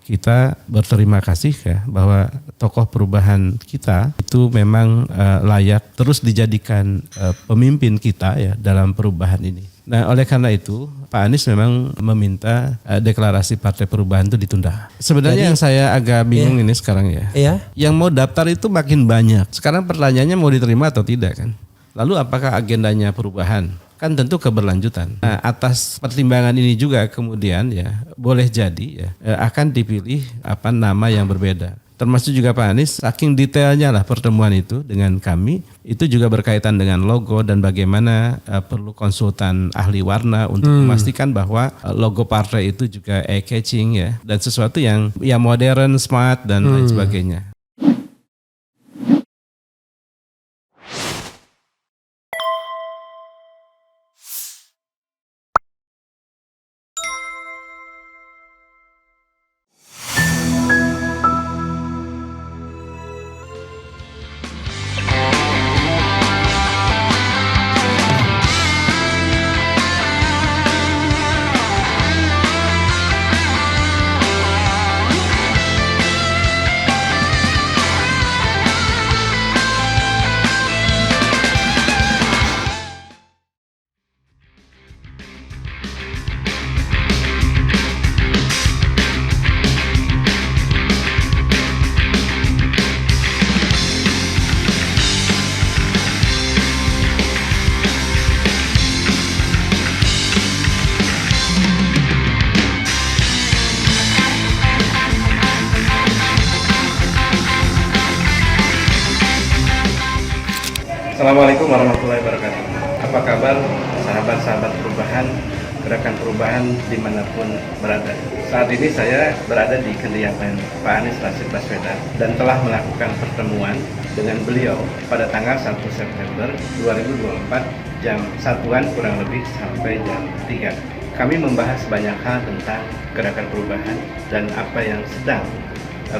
kita berterima kasih ya bahwa tokoh perubahan kita itu memang layak terus dijadikan pemimpin kita ya dalam perubahan ini. Nah, oleh karena itu Pak Anies memang meminta deklarasi Partai Perubahan itu ditunda. Sebenarnya yang saya agak bingung ini sekarang ya. Yang mau daftar itu makin banyak. Sekarang pertanyaannya mau diterima atau tidak kan? Lalu apakah agendanya perubahan? Kan tentu keberlanjutan. Nah, atas pertimbangan ini juga kemudian ya boleh jadi ya akan dipilih nama yang berbeda. Termasuk juga Pak Anies, saking detailnya lah pertemuan itu dengan kami, itu juga berkaitan dengan logo dan bagaimana perlu konsultan ahli warna untuk memastikan bahwa logo partai itu juga eye-catching ya, dan sesuatu yang modern, smart, dan lain sebagainya. Assalamualaikum warahmatullahi wabarakatuh. Apa kabar sahabat-sahabat perubahan, gerakan perubahan dimanapun berada. Saat ini saya berada di kediaman Pak Anies Rashid Baswedan dan telah melakukan pertemuan dengan beliau pada tanggal 1 September 2024 jam 1-an kurang lebih sampai jam 3. Kami membahas banyak hal tentang gerakan perubahan dan apa yang sedang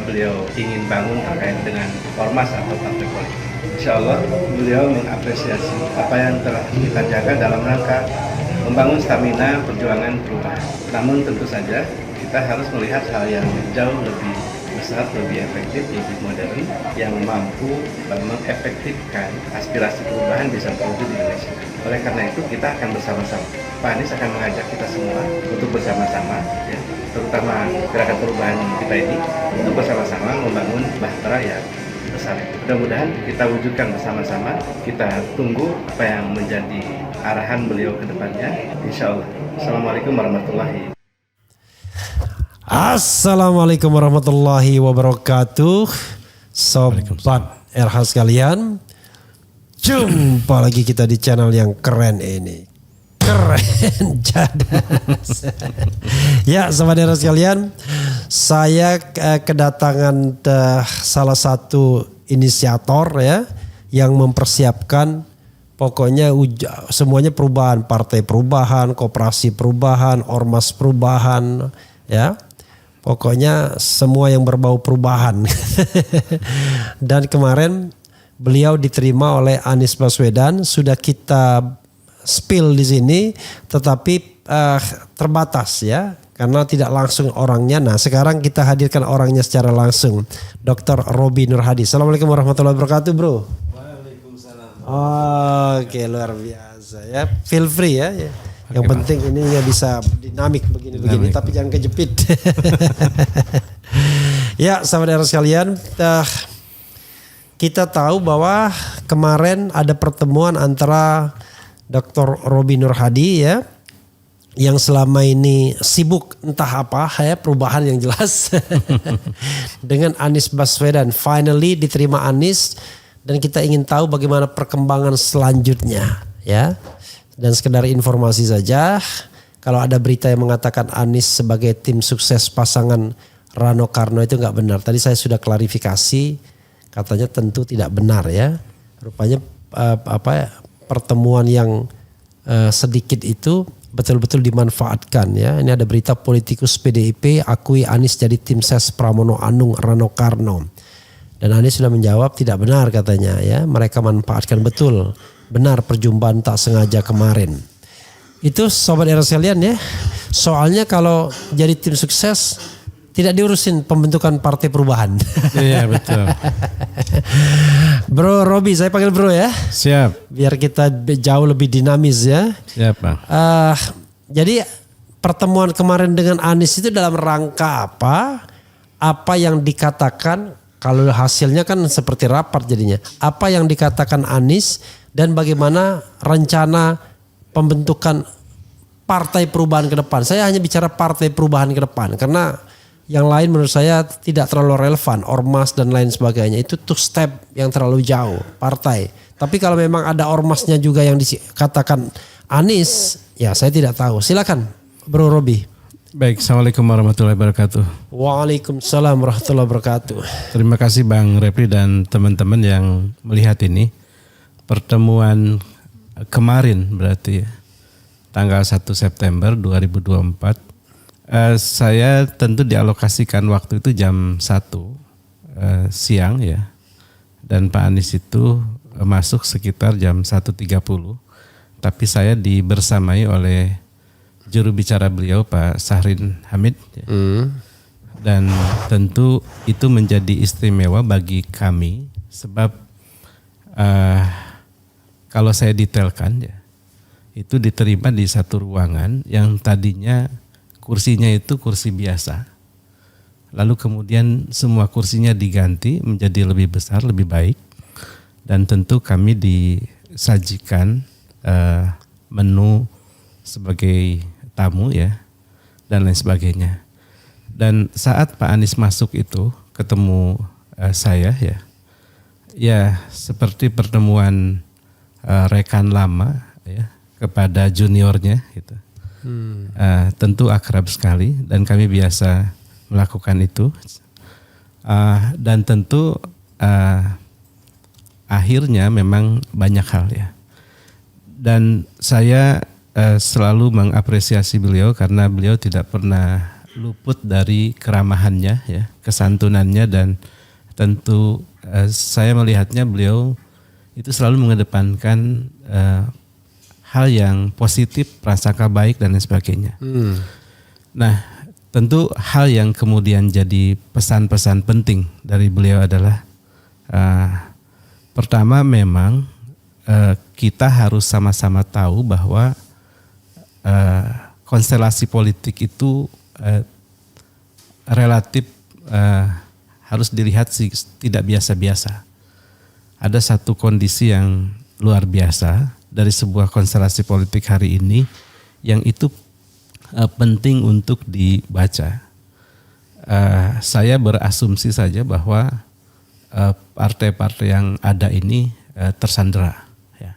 beliau ingin bangun terkait dengan ormas atau partai politik. Insya Allah beliau mengapresiasi apa yang telah kita jaga dalam rangka membangun stamina perjuangan perubahan. Namun tentu saja kita harus melihat hal yang jauh lebih besar, lebih efektif, lebih modern, yang mampu mengefektifkan aspirasi perubahan bisa terwujud di Indonesia. Oleh karena itu kita akan bersama-sama. Pak Anies akan mengajak kita semua untuk bersama-sama, ya, terutama gerakan perubahan kita ini, untuk bersama-sama membangun bahtera yang besar. Mudah-mudahan kita wujudkan bersama-sama. Kita tunggu apa yang menjadi arahan beliau ke depannya. Insya Allah. Assalamualaikum warahmatullahi wabarakatuh. Assalamualaikum warahmatullahi wabarakatuh. Sobat RH sekalian, jumpa lagi kita di channel yang keren ini. Keren jadas. Ya, sobat RH sekalian, saya kedatangan salah satu inisiator ya yang mempersiapkan pokoknya semuanya perubahan, partai perubahan, koperasi perubahan, ormas perubahan ya. Pokoknya semua yang berbau perubahan. Dan kemarin beliau diterima oleh Anies Baswedan, sudah kita spill di sini, tetapi terbatas ya, karena tidak langsung orangnya. Nah, sekarang kita hadirkan orangnya secara langsung, Dr. Roby Nur Hadi. Assalamualaikum warahmatullahi wabarakatuh, bro. Waalaikumsalam. Oke, luar biasa ya. Feel free ya. Yang penting ini nggak bisa dinamik begini-begini, tapi jangan kejepit. Ya, sahabat RH sekalian, kita tahu bahwa kemarin ada pertemuan antara Dr. Roby Nur Hadi ya, yang selama ini sibuk entah apa ya, perubahan yang jelas, dengan Anies Baswedan. Finally diterima Anies, dan kita ingin tahu bagaimana perkembangan selanjutnya ya. Dan sekedar informasi saja, kalau ada berita yang mengatakan Anies sebagai tim sukses pasangan Rano Karno itu nggak benar. Tadi saya sudah klarifikasi, katanya tentu tidak benar ya. Rupanya pertemuan yang sedikit itu betul-betul dimanfaatkan ya. Ini ada berita politikus PDIP akui Anies jadi tim ses Pramono Anung Rano Karno. Dan Anies sudah menjawab tidak benar katanya ya. Mereka manfaatkan betul. Benar perjumpaan tak sengaja kemarin. Itu sobat RH sekalian ya. Soalnya kalau jadi tim sukses tidak diurusin pembentukan Partai Perubahan. Iya betul. Bro Robi, saya panggil bro ya. Siap. Biar kita jauh lebih dinamis ya. Siap Bang. Jadi pertemuan kemarin dengan Anies itu dalam rangka apa? Apa yang dikatakan, kalau hasilnya kan seperti rapat jadinya. Apa yang dikatakan Anies dan bagaimana rencana pembentukan Partai Perubahan ke depan. Saya hanya bicara Partai Perubahan ke depan karena yang lain menurut saya tidak terlalu relevan. Ormas dan lain sebagainya itu two step yang terlalu jauh partai. Tapi kalau memang ada ormasnya juga yang dikatakan Anies, ya saya tidak tahu. Silakan Bro Robi. Baik, Assalamualaikum warahmatullahi wabarakatuh. Waalaikumsalam warahmatullahi wabarakatuh. Terima kasih Bang Repli dan teman-teman yang melihat ini. Pertemuan kemarin berarti ya, tanggal 1 September 2024. Saya tentu dialokasikan waktu itu jam 1 siang ya. Dan Pak Anies itu masuk sekitar jam 1.30. Tapi saya dibersamai oleh juru bicara beliau Pak Sahrin Hamid. Ya. Dan tentu itu menjadi istimewa bagi kami. Sebab kalau saya detailkan ya, itu diterima di satu ruangan yang tadinya kursinya itu kursi biasa. Lalu kemudian semua kursinya diganti menjadi lebih besar, lebih baik. Dan tentu kami disajikan menu sebagai tamu ya, dan lain sebagainya. Dan saat Pak Anies masuk itu ketemu saya ya, ya seperti pertemuan rekan lama ya kepada juniornya gitu. Tentu akrab sekali dan kami biasa melakukan itu. Dan tentu akhirnya memang banyak hal ya. Dan saya selalu mengapresiasi beliau karena beliau tidak pernah luput dari keramahannya ya, kesantunannya, dan tentu saya melihatnya beliau itu selalu mengedepankan hal yang positif, prasangka baik dan lain sebagainya. Nah, tentu hal yang kemudian jadi pesan-pesan penting dari beliau adalah pertama memang kita harus sama-sama tahu bahwa konstelasi politik itu relatif harus dilihat tidak biasa-biasa. Ada satu kondisi yang luar biasa dari sebuah konstelasi politik hari ini yang itu penting untuk dibaca. Saya berasumsi saja bahwa partai-partai yang ada ini tersandera. Ya.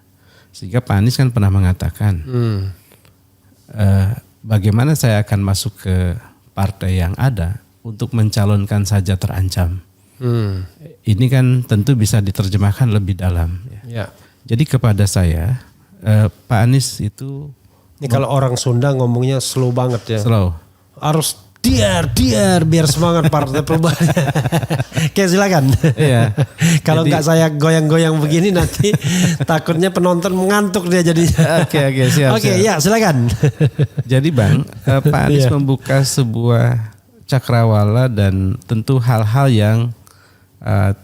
Sehingga Pak Anies kan pernah mengatakan bagaimana saya akan masuk ke partai yang ada untuk mencalonkan saja terancam. Ini kan tentu bisa diterjemahkan lebih dalam. Ya. Jadi kepada saya Pak Anies itu, ini kalau orang Sunda ngomongnya slow banget ya. Slow. Harus biar semangat Partai Perubahan. Oke, silakan. Iya. Kalau nggak saya goyang-goyang begini nanti takutnya penonton mengantuk dia jadinya. Oke, siap. Oke, ya silakan. Jadi Bang, Pak Anies membuka sebuah cakrawala dan tentu hal-hal yang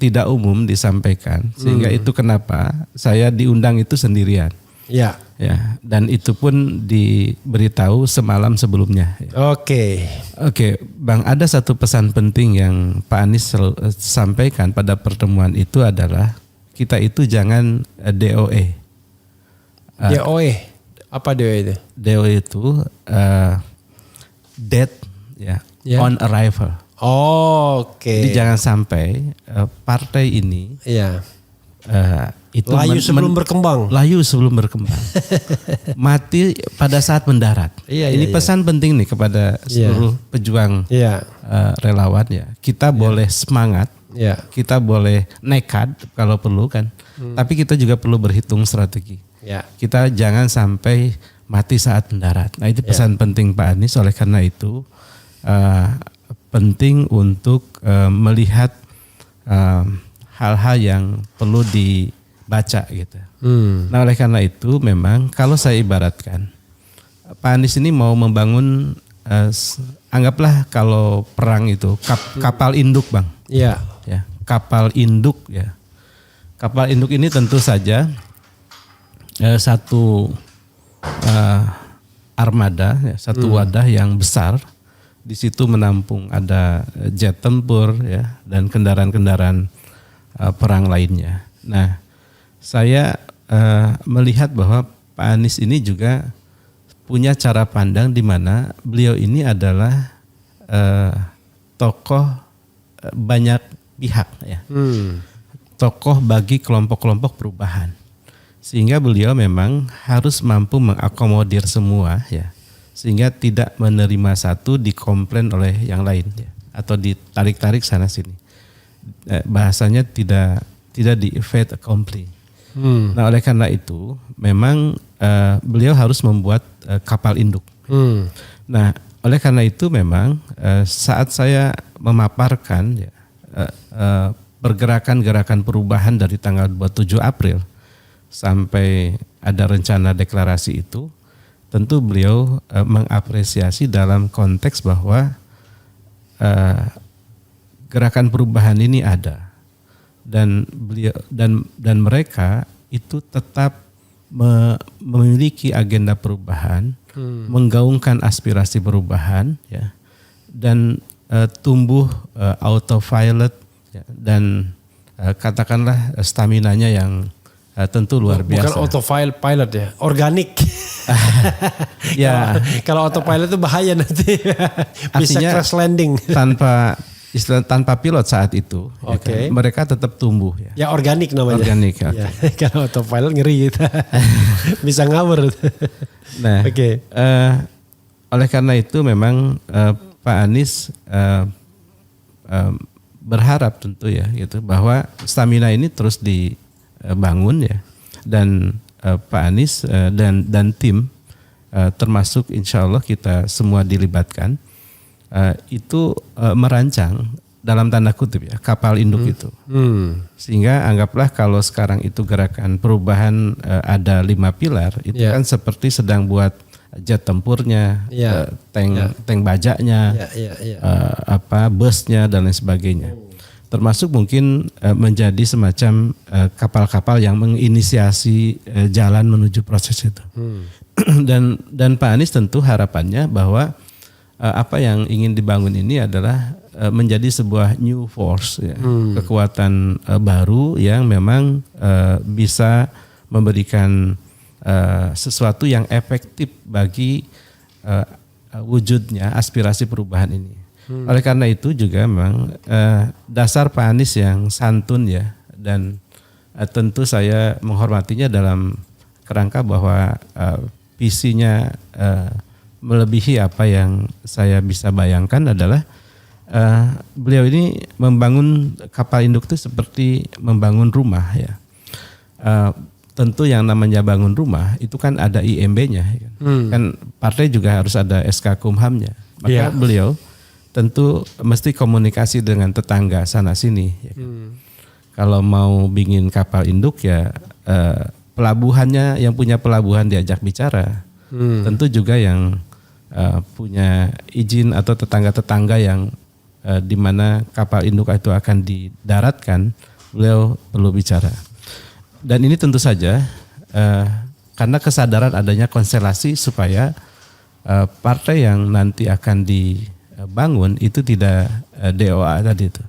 tidak umum disampaikan. Sehingga itu kenapa saya diundang itu sendirian. Ya. Ya, dan itu pun diberitahu semalam sebelumnya. Oke, Bang, ada satu pesan penting yang Pak Anies sampaikan pada pertemuan itu adalah kita itu jangan DOE. DOE, apa DOE itu? DOE itu dead ya, on arrival. Oke. Jadi jangan sampai partai ini itu layu sebelum berkembang. Mati pada saat mendarat. Ini pesan penting nih kepada seluruh pejuang relawan ya. Kita boleh semangat, kita boleh nekat kalau perlu kan. Tapi kita juga perlu berhitung strategi. Kita jangan sampai mati saat mendarat. Nah itu pesan penting Pak Anies. Oleh karena itu penting untuk melihat hal-hal yang perlu dibaca gitu. Nah oleh karena itu memang kalau saya ibaratkan Pak Anies ini mau membangun anggaplah kalau perang itu kapal induk, Bang. Iya. Ya, kapal induk ya. Kapal induk ini tentu saja satu armada, ya, satu wadah yang besar. Di situ menampung ada jet tempur ya dan kendaraan-kendaraan perang lainnya. Nah, saya melihat bahwa Pak Anies ini juga punya cara pandang di mana beliau ini adalah tokoh banyak pihak ya. Tokoh bagi kelompok-kelompok perubahan. Sehingga beliau memang harus mampu mengakomodir semua ya. Sehingga tidak menerima satu dikomplain oleh yang lain ya, atau ditarik-tarik sana sini. Bahasanya tidak di fait accompli. Nah, oleh karena itu memang beliau harus membuat kapal induk. Nah, oleh karena itu memang saat saya memaparkan ya, pergerakan-gerakan perubahan dari tanggal 27 April sampai ada rencana deklarasi itu, tentu beliau mengapresiasi dalam konteks bahwa gerakan perubahan ini ada dan beliau dan mereka itu tetap memiliki agenda perubahan, menggaungkan aspirasi perubahan ya, dan tumbuh autopilot ya, dan katakanlah staminanya yang tentu luar biasa. Bukan autopilot ya, organik. Ya. Kalau autopilot itu bahaya nanti. Bisa Artinya crash landing. tanpa pilot saat itu, ya kan, mereka tetap tumbuh ya. Ya organik namanya. Organik. Okay. Ya, kalau autopilot ngeri gitu. Bisa ngawur. Nah, oleh karena itu memang Pak Anies berharap tentu ya gitu bahwa stamina ini terus dibangun ya, dan Pak Anies dan tim termasuk insya Allah kita semua dilibatkan itu merancang dalam tanda kutip ya kapal induk itu, sehingga anggaplah kalau sekarang itu gerakan perubahan ada 5 pilar itu kan seperti sedang buat jet tempurnya, tank bajaknya, busnya dan lain sebagainya. Termasuk mungkin menjadi semacam kapal-kapal yang menginisiasi jalan menuju proses itu. Dan Pak Anies tentu harapannya bahwa apa yang ingin dibangun ini adalah menjadi sebuah new force, ya, kekuatan baru yang memang bisa memberikan sesuatu yang efektif bagi wujudnya aspirasi perubahan ini. Oleh karena itu juga memang dasar Pak Anies yang santun ya, dan tentu saya menghormatinya dalam kerangka bahwa visinya melebihi apa yang saya bisa bayangkan adalah beliau ini membangun kapal induk itu seperti membangun rumah ya. Tentu yang namanya bangun rumah itu kan ada IMB-nya kan partai juga harus ada SK Kumham-nya. Maka beliau tentu mesti komunikasi dengan tetangga sana sini ya kan? Kalau mau bikin kapal induk ya pelabuhannya, yang punya pelabuhan diajak bicara. Tentu juga yang punya izin atau tetangga-tetangga yang di mana kapal induk itu akan didaratkan, beliau perlu bicara. Dan ini tentu saja karena kesadaran adanya konstelasi supaya partai yang nanti akan dibangun itu tidak DOA tadi itu,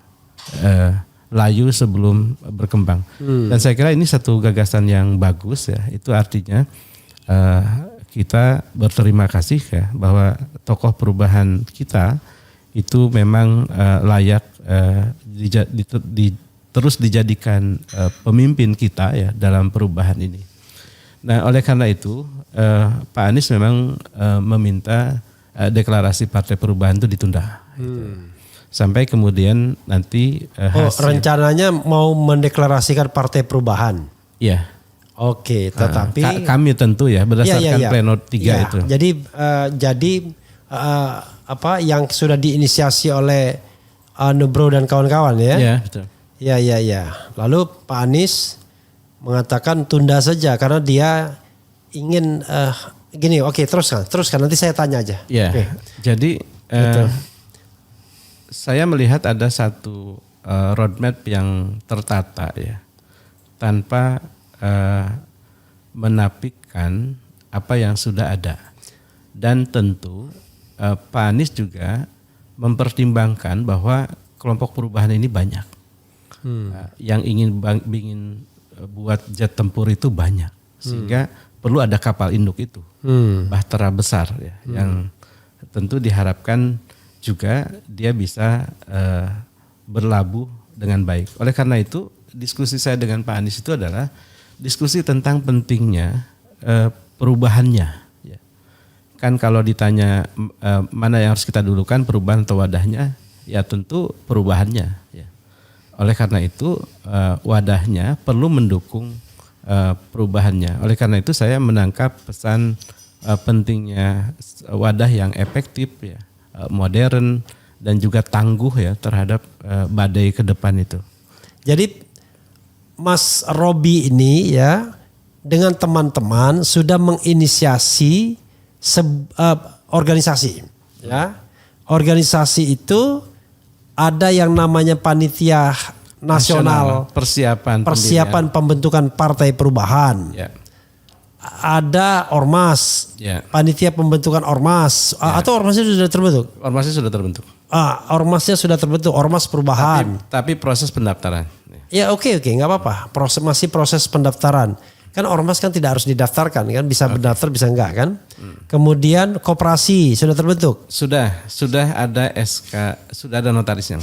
layu sebelum berkembang. Dan saya kira ini satu gagasan yang bagus ya. Itu artinya kita berterima kasih ya bahwa tokoh perubahan kita itu memang layak terus dijadikan pemimpin kita ya dalam perubahan ini. Nah, oleh karena itu Pak Anies memang meminta deklarasi Partai Perubahan itu ditunda. Sampai kemudian nanti rencananya mau mendeklarasikan Partai Perubahan. Iya. Oke, tetapi kami tentu ya berdasarkan pleno 3 itu. Jadi apa yang sudah diinisiasi oleh Nubro dan kawan-kawan ya? Iya, betul. Iya. Lalu Pak Anies mengatakan tunda saja karena dia ingin gini, oke, teruskan nanti saya tanya aja. Ya, Oke. jadi Betul. saya melihat ada satu roadmap yang tertata ya, tanpa menafikan apa yang sudah ada. Dan tentu Pak Anies juga mempertimbangkan bahwa kelompok perubahan ini banyak. Yang ingin buat jet tempur itu banyak, sehingga perlu ada kapal induk itu, bahtera besar ya, yang tentu diharapkan juga dia bisa berlabuh dengan baik. Oleh karena itu diskusi saya dengan Pak Anies itu adalah diskusi tentang pentingnya perubahannya. Ya. Kan kalau ditanya mana yang harus kita dulukan, perubahan atau wadahnya, ya tentu perubahannya. Ya. Oleh karena itu wadahnya perlu mendukung perubahannya. Oleh karena itu saya menangkap pesan pentingnya wadah yang efektif, ya, modern dan juga tangguh ya terhadap badai ke depan itu. Jadi Mas Robi ini ya dengan teman-teman sudah menginisiasi organisasi, ya. Organisasi itu ada yang namanya panitia nasional persiapan pembentukan Partai Perubahan. Ya. Ada ormas, Ya. panitia pembentukan ormas, atau ormasnya sudah terbentuk? Ormasnya sudah terbentuk. Ormasnya sudah terbentuk, ormas perubahan. Tapi proses pendaftaran. Ya oke, nggak apa-apa. Masih proses pendaftaran. Kan ormas kan tidak harus didaftarkan kan, bisa berdaftar bisa enggak kan. Kemudian koperasi sudah terbentuk. Sudah ada SK, sudah ada notarisnya.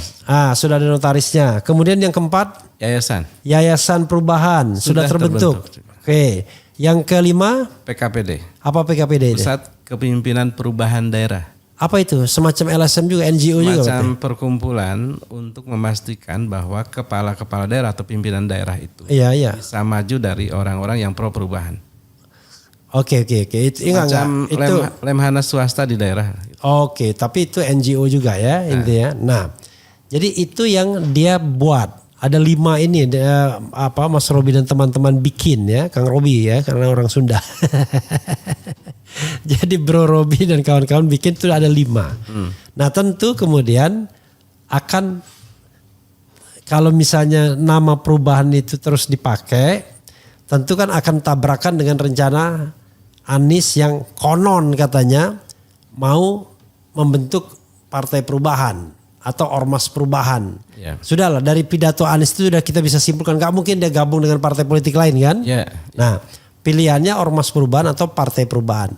Sudah ada notarisnya. Kemudian yang keempat, Yayasan Perubahan sudah terbentuk. Oke. Yang kelima, PKPD. Apa PKPD itu? Pusat Kepemimpinan Perubahan Daerah. Apa itu? Semacam LSM juga, NGO juga? Semacam perkumpulan untuk memastikan bahwa kepala-kepala daerah atau pimpinan daerah itu bisa maju dari orang-orang yang pro perubahan. Oke. Itu semacam lemhanas swasta di daerah. Oke, tapi itu NGO juga ya intinya. Nah, jadi itu yang dia buat. Ada 5 ini Mas Robi dan teman-teman bikin ya, Kang Robi ya, karena orang Sunda. Jadi Bro Robi dan kawan-kawan bikin itu ada 5. Nah tentu kemudian akan, kalau misalnya nama perubahan itu terus dipakai, tentu kan akan tabrakan dengan rencana Anies yang konon katanya mau membentuk Partai Perubahan atau ormas perubahan. Ya. Sudahlah, dari pidato Anies itu sudah kita bisa simpulkan gak mungkin dia gabung dengan partai politik lain kan. Ya. Nah pilihannya ormas perubahan atau partai perubahan.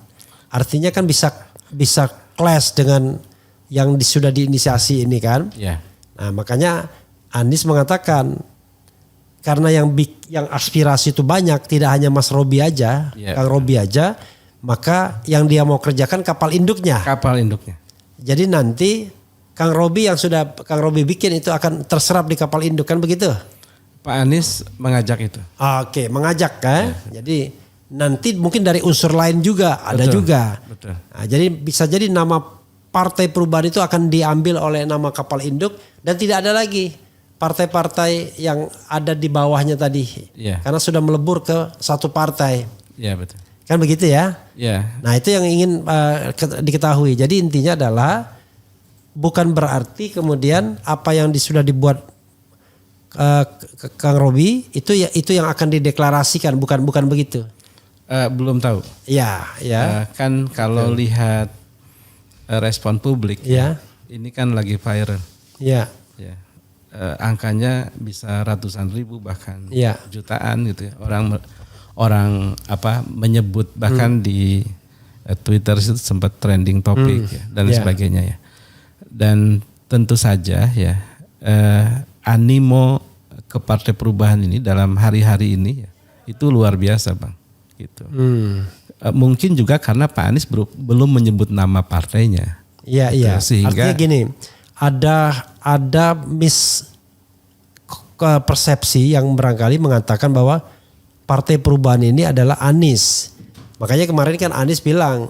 Artinya kan bisa clash dengan yang sudah diinisiasi ini kan. Ya. Nah makanya Anies mengatakan karena yang aspirasi itu banyak, tidak hanya Mas Robi aja, Kang Robi aja, maka yang dia mau kerjakan kapal induknya. Jadi nanti Kang Robi yang sudah Kang Robi bikin itu akan terserap di kapal induk kan begitu? Pak Anies mengajak itu. Oke, mengajak kan. Jadi nanti mungkin dari unsur lain juga ada juga. Betul. Nah, jadi bisa jadi nama Partai Perubahan itu akan diambil oleh nama kapal induk dan tidak ada lagi partai-partai yang ada di bawahnya tadi. Karena sudah melebur ke satu partai. Iya betul. Kan begitu ya? Iya. Nah itu yang ingin diketahui. Jadi intinya adalah bukan berarti kemudian apa yang sudah dibuat Kang Robi itu yang akan dideklarasikan, bukan begitu. Belum tahu. Ya. Kan kalau lihat respon publik, ini kan lagi viral. Ya. Angkanya bisa ratusan ribu bahkan jutaan gitu ya. Orang menyebut bahkan di Twitter itu sempat trending topik dan sebagainya ya. Dan tentu saja ya animo ke Partai Perubahan ini dalam hari-hari ini ya, itu luar biasa Bang. Gitu. Mungkin juga karena Pak Anies belum menyebut nama partainya. Iya. Sehingga artinya gini, ada persepsi yang barangkali mengatakan bahwa Partai Perubahan ini adalah Anies. Makanya kemarin kan Anies bilang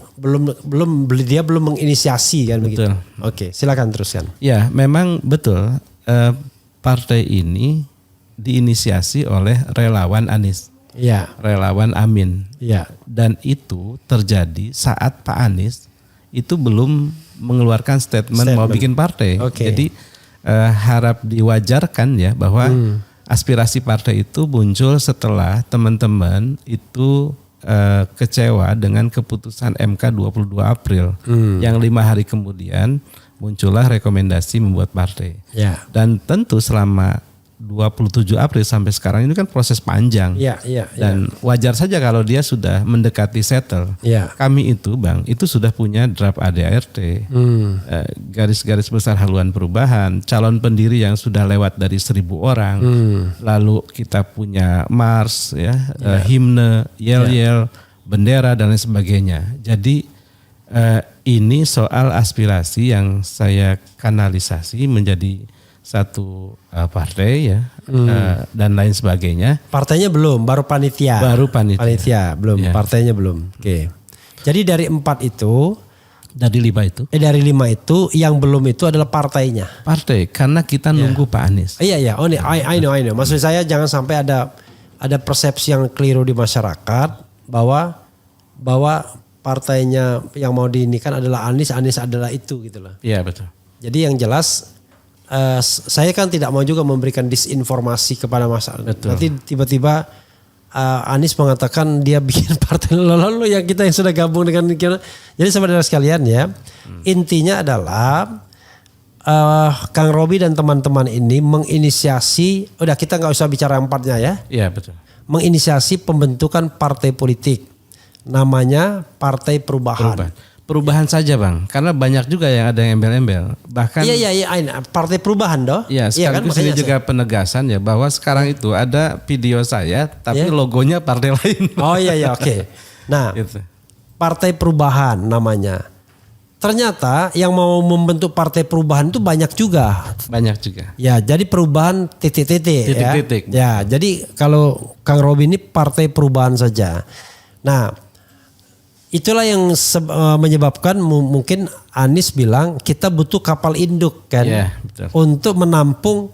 dia belum menginisiasi kan begitu. Oke, silakan teruskan. Ya, memang betul partai ini diinisiasi oleh relawan Anies. Iya. relawan Amin. Iya. Dan itu terjadi saat Pak Anies itu belum mengeluarkan statement mau bikin partai. Oke. Jadi harap diwajarkan ya bahwa aspirasi partai itu muncul setelah teman-teman itu kecewa dengan keputusan MK 22 April yang 5 hari kemudian muncullah rekomendasi membuat partai. Ya. Dan tentu selama 27 April sampai sekarang ini kan proses panjang. Iya, iya. Dan wajar saja kalau dia sudah mendekati settle. Iya. Kami itu Bang, itu sudah punya draft ADART, garis-garis besar haluan perubahan, calon pendiri yang sudah lewat dari 1.000 orang, lalu kita punya mars, ya, himne, yel-yel, bendera dan lain sebagainya. Jadi ini soal aspirasi yang saya kanalisasi menjadi satu partai ya dan lain sebagainya. Partainya belum, baru panitia. Baru panitia. Panitia belum, Ya. partainya belum. Oke. Jadi dari 4 itu, Dari 5 itu. dari 5 itu yang belum itu adalah partainya. Partai karena kita nunggu Pak Anies. Iya iya, oh nih, I know. Maksud saya jangan sampai ada persepsi yang keliru di masyarakat bahwa partainya yang mau diinikan adalah Anies adalah itu gitu loh. Iya betul. Jadi yang jelas saya kan tidak mau juga memberikan disinformasi kepada masyarakat. Betul. Nanti tiba-tiba Anies mengatakan dia bikin partai lalu yang kita yang sudah gabung dengan kita. Jadi saudara sekalian ya, intinya adalah Kang Robi dan teman-teman ini menginisiasi, udah kita nggak usah bicara 4-nya ya. Iya betul. Menginisiasi pembentukan partai politik. Namanya Partai Perubahan. Perubahan saja Bang, karena banyak juga yang ada yang embel-embel. Bahkan Iya, Partai Perubahan doh. ya sekaligus ini juga penegasan ya bahwa sekarang itu ada video saya tapi logonya partai lain. Oh iya, oke. Nah, Gitu. Partai Perubahan namanya. Ternyata yang mau membentuk Partai Perubahan itu banyak juga. Banyak juga. Ya, jadi perubahan titik-titik ya. Titik-titik. Ya, jadi kalau Kang Robi ini Partai Perubahan saja. Nah, itulah yang menyebabkan mungkin Anies bilang kita butuh kapal induk kan, Iya, betul. untuk menampung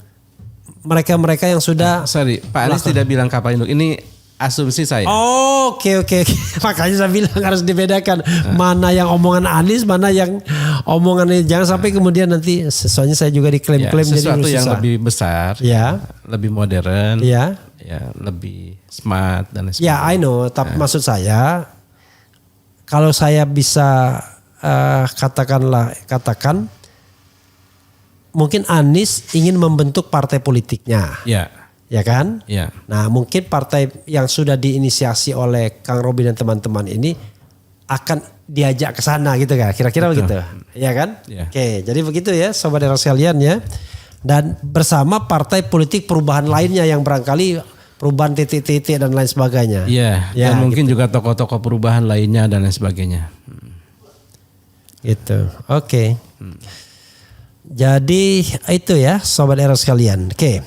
mereka-mereka yang sudah. Sorry, Pak Anies tidak bilang kapal induk. Ini asumsi saya. Oh, oke. Makanya saya bilang harus dibedakan mana yang omongan Anies, mana yang omongan jangan sampai kemudian nanti soalnya saya juga diklaim-klaim jadi sesuatu susah. yang lebih besar, Ya. lebih modern, Ya. ya lebih smart dan lain Ya, I know. Tapi maksud saya, kalau saya bisa katakan, mungkin Anies ingin membentuk partai politiknya, ya kan? Ya. Nah, mungkin partai yang sudah diinisiasi oleh Kang Robi dan teman-teman ini akan diajak ke sana gitu kan? Kira-kira begitu, ya kan? Ya. Oke, jadi begitu ya, sobat era sekalian ya. Dan bersama partai politik perubahan lainnya yang barangkali perubahan titik-titik dan lain sebagainya. Iya, Ya, dan mungkin juga tokoh-tokoh perubahan lainnya dan lain sebagainya. Gitu. Oke. Jadi itu ya sobat era sekalian. Oke.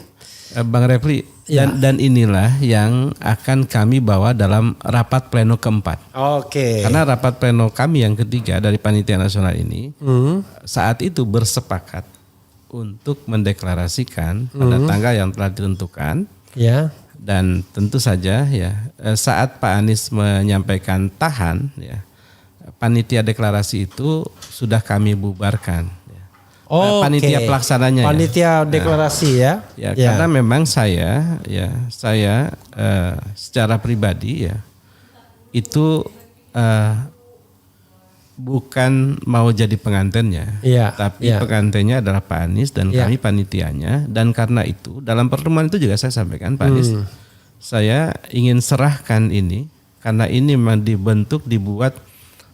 Bang Refli, Ya. dan inilah yang akan kami bawa dalam rapat pleno keempat. Oke. Karena rapat pleno kami yang ketiga dari Panitia Nasional ini saat itu bersepakat untuk mendeklarasikan pada tanggal yang telah ditentukan. Ya. Dan tentu saja ya saat Pak Anies menyampaikan tahan ya, panitia deklarasi itu sudah kami bubarkan. Ya. Panitia pelaksananya. Panitia deklarasi ya. Ya, karena memang saya secara pribadi ya itu bukan mau jadi pengantennya, Iya, tapi iya. pengantennya adalah Pak Anies dan Iya. kami panitianya. Dan karena itu dalam pertemuan itu juga saya sampaikan Pak Anies, saya ingin serahkan ini karena ini memang dibuat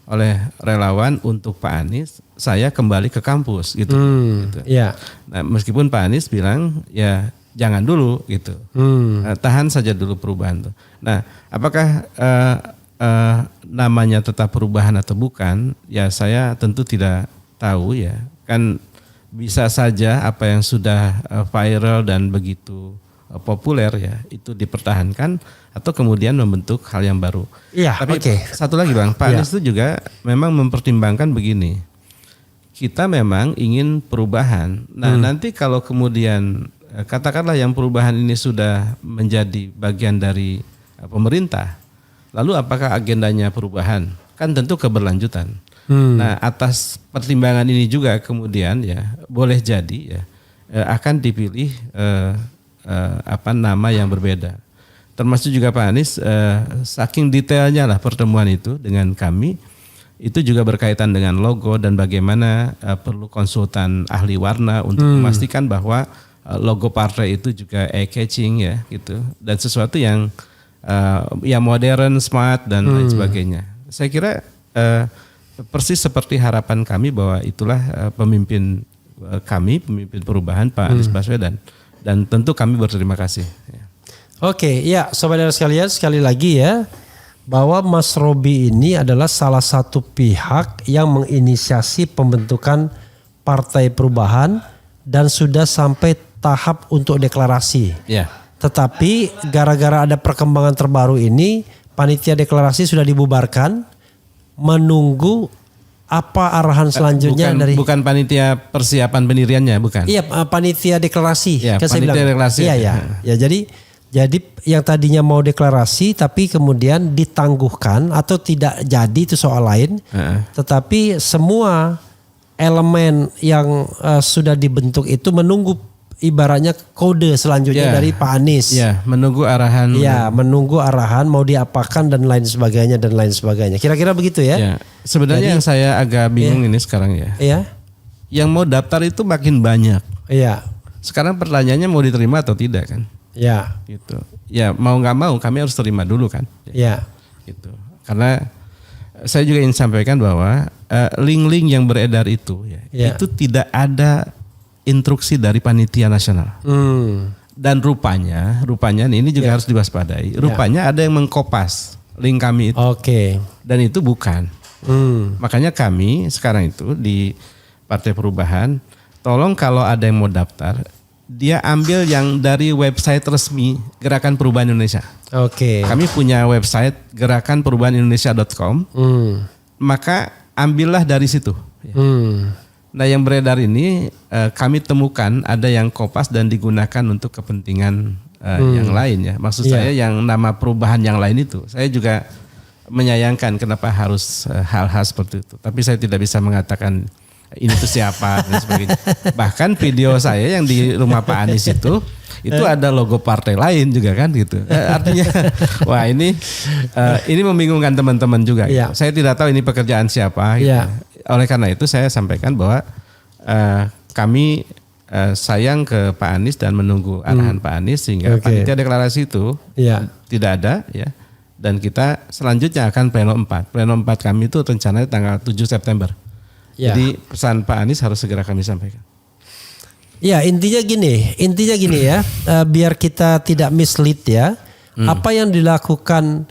oleh relawan untuk Pak Anies. Saya kembali ke kampus gitu. Gitu. Iya. Nah, meskipun Pak Anies bilang ya jangan dulu gitu, tahan saja dulu perubahan tuh. Nah, apakah namanya tetap perubahan atau bukan, ya saya tentu tidak tahu ya. Kan bisa saja apa yang sudah viral dan begitu populer ya itu dipertahankan atau kemudian membentuk hal yang baru. Iya, Tapi oke. satu lagi Bang, Pak Anies itu juga memang mempertimbangkan begini. Kita memang ingin perubahan. Nah, nanti kalau kemudian katakanlah yang perubahan ini sudah menjadi bagian dari pemerintah. Lalu apakah agendanya perubahan? Kan tentu keberlanjutan. Nah, atas pertimbangan ini juga kemudian ya boleh jadi ya akan dipilih nama yang berbeda. Termasuk juga Pak Anies saking detailnya lah pertemuan itu dengan kami, itu juga berkaitan dengan logo dan bagaimana perlu konsultan ahli warna untuk memastikan bahwa logo partai itu juga eye-catching ya gitu, dan sesuatu yang modern, smart dan lain sebagainya. Saya kira persis seperti harapan kami bahwa itulah pemimpin kami, pemimpin perubahan Pak Anies Baswedan, dan tentu kami berterima kasih. Oke, ya saudara sekalian, sekali lagi ya, bahwa Mas Robi ini adalah salah satu pihak yang menginisiasi pembentukan Partai Perubahan dan sudah sampai tahap untuk deklarasi. Ya. Tetapi gara-gara ada perkembangan terbaru ini, panitia deklarasi sudah dibubarkan, menunggu apa arahan selanjutnya bukan panitia persiapan pendiriannya, bukan. Iya, panitia deklarasi. Ya, panitia deklarasi. Iya. Ya, jadi yang tadinya mau deklarasi tapi kemudian ditangguhkan atau tidak jadi, itu soal lain. Tetapi semua elemen yang sudah dibentuk itu menunggu ibaratnya kode selanjutnya dari Pak Anies. Ya, menunggu arahan. Ya, menunggu arahan mau diapakan dan lain sebagainya. Kira-kira begitu ya. Ya. Sebenarnya yang saya agak bingung ini sekarang ya. Iya. Yang mau daftar itu makin banyak. Iya. Sekarang pertanyaannya mau diterima atau tidak kan? Ya. Gitu. Ya, mau nggak mau kami harus terima dulu kan. Ya. Gitu. Karena saya juga ingin sampaikan bahwa link-link yang beredar itu itu tidak ada instruksi dari panitia nasional. Dan rupanya ini juga harus diwaspadai. Rupanya ada yang mengkopas link kami itu. Oke. Dan itu bukan. Makanya kami sekarang itu di Partai Perubahan, tolong kalau ada yang mau daftar, dia ambil yang dari website resmi Gerakan Perubahan Indonesia. Oke. Kami punya website gerakanperubahanindonesia.com. Maka ambillah dari situ. Nah, yang beredar ini kami temukan ada yang kopas dan digunakan untuk kepentingan yang lain ya. Maksud saya yang nama perubahan yang lain itu. Saya juga menyayangkan kenapa harus hal-hal seperti itu. Tapi saya tidak bisa mengatakan ini tuh siapa dan sebagainya. Bahkan video saya yang di rumah Pak Anies itu ada logo partai lain juga kan gitu. Artinya wah ini membingungkan teman-teman juga. Gitu. Saya tidak tahu ini pekerjaan siapa. Gitu. Oleh karena itu saya sampaikan bahwa kami sayang ke Pak Anies dan menunggu arahan Pak Anies sehingga panitia deklarasi itu tidak ada ya. Dan kita selanjutnya akan pleno 4. Pleno 4 kami itu rencananya tanggal 7 September. Jadi pesan Pak Anies harus segera kami sampaikan. Ya, intinya gini ya, biar kita tidak mislead ya. Apa yang dilakukan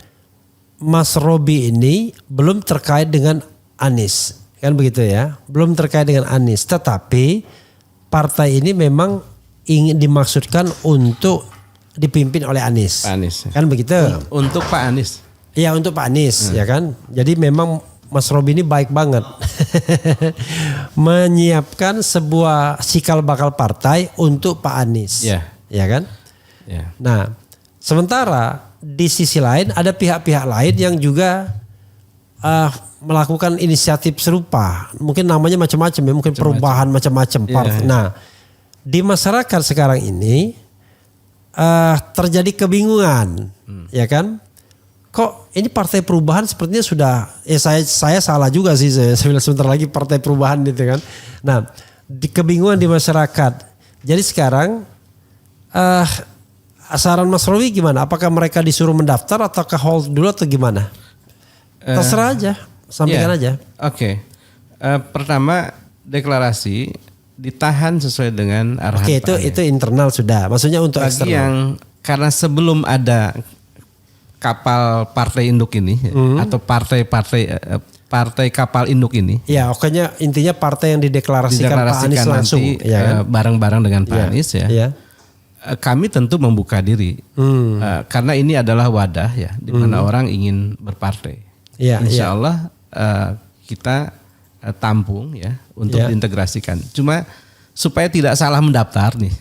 Mas Robi ini belum terkait dengan Anies, kan begitu ya? Belum terkait dengan Anies, tetapi partai ini memang ingin dimaksudkan untuk dipimpin oleh Anies. Pak Anies. Kan begitu? Untuk Pak Anies. Iya, untuk Pak Anies, ya kan? Jadi memang Mas Robi ini baik banget menyiapkan sebuah cikal bakal partai untuk Pak Anies, ya kan? Nah, sementara di sisi lain ada pihak-pihak lain yang juga melakukan inisiatif serupa, mungkin namanya macam-macam ya, mungkin perubahan macam-macam. Nah, di masyarakat sekarang ini terjadi kebingungan, ya kan? Kok ini Partai Perubahan sepertinya sudah, saya salah juga sih, saya bilang sebentar lagi Partai Perubahan gitu kan. Nah, kebingungan di masyarakat. Jadi sekarang saran Mas Robi gimana? Apakah mereka disuruh mendaftar ataukah hold dulu atau gimana? Terserah aja, sampaikan aja. Oke. Pertama, deklarasi ditahan sesuai dengan arahan. Oke, itu internal sudah. Maksudnya untuk bagi eksternal. Yang karena sebelum ada kapal partai induk ini atau partai kapal induk ini. Ya, pokoknya intinya partai yang dideklarasikan Pak Anies langsung, nanti, bareng-barang dengan Pak Anies ya. Kami tentu membuka diri karena ini adalah wadah ya di mana orang ingin berpartai. Insya Allah kita tampung ya untuk diintegrasikan. Cuma supaya tidak salah mendaftar nih,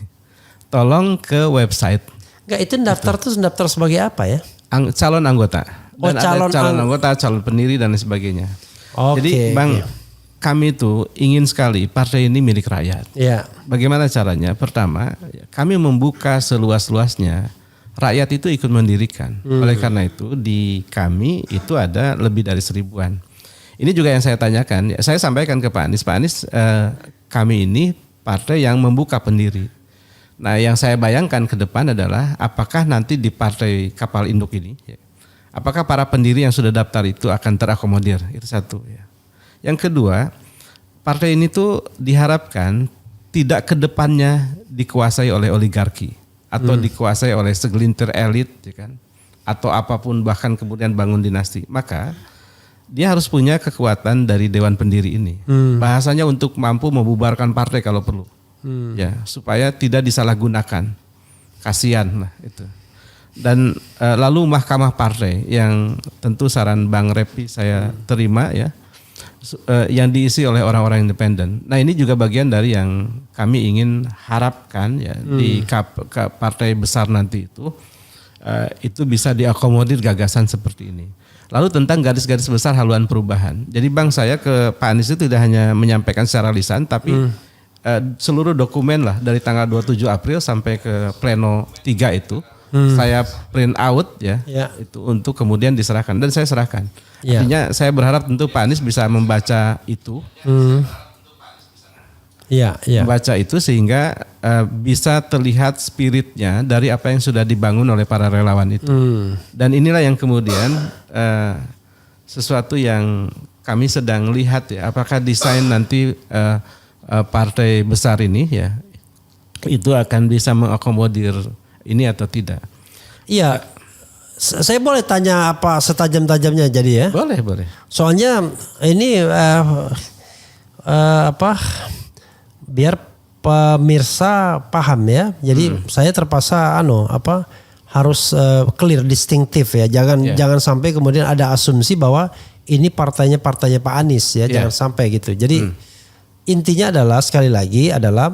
tolong ke website. Enggak, itu daftar tuh daftar sebagai apa ya? calon anggota. Oh, Dan ada calon anggota, calon pendiri dan lain sebagainya. Oke, Jadi Bang, kami itu ingin sekali partai ini milik rakyat. Ya. Bagaimana caranya? Pertama, kami membuka seluas-luasnya. Rakyat itu ikut mendirikan. Oleh karena itu di kami itu ada lebih dari 1000-an. Ini juga yang saya tanyakan. Saya sampaikan ke Pak Anies. Pak Anies, kami ini partai yang membuka pendiri. Nah, yang saya bayangkan ke depan adalah apakah nanti di partai kapal induk ini, apakah para pendiri yang sudah daftar itu akan terakomodir? Itu satu. Ya. Yang kedua, partai ini tuh diharapkan tidak ke depannya dikuasai oleh oligarki atau dikuasai oleh segelintir elit, ya kan? Atau apapun bahkan kemudian bangun dinasti. Maka dia harus punya kekuatan dari dewan pendiri ini. Bahasanya untuk mampu membubarkan partai kalau perlu. Ya, supaya tidak disalahgunakan. Kasihan lah itu. Dan lalu mahkamah partai yang tentu saran Bang Repi saya terima ya, yang diisi oleh orang-orang independen. Nah, ini juga bagian dari yang kami ingin harapkan ya di partai besar nanti itu bisa diakomodir gagasan seperti ini. Lalu tentang garis-garis besar haluan perubahan. Jadi Bang, saya ke Pak Anies itu tidak hanya menyampaikan secara lisan, tapi seluruh dokumen lah dari tanggal 27 April sampai ke pleno 3 itu saya print out ya, itu untuk kemudian diserahkan dan saya serahkan. Artinya saya berharap tentu Pak Anies bisa membaca itu. Membaca itu sehingga bisa terlihat spiritnya dari apa yang sudah dibangun oleh para relawan itu. Dan inilah yang kemudian sesuatu yang kami sedang lihat ya, apakah desain nanti partai besar ini ya itu akan bisa mengakomodir ini atau tidak. Iya. Saya boleh tanya apa setajam-tajamnya jadi ya? Boleh. Soalnya ini biar pemirsa paham ya. Jadi saya terpaksa harus clear, distinktif ya. Jangan sampai kemudian ada asumsi bahwa ini partainya Pak Anies ya. Jangan sampai gitu. Jadi intinya adalah sekali lagi adalah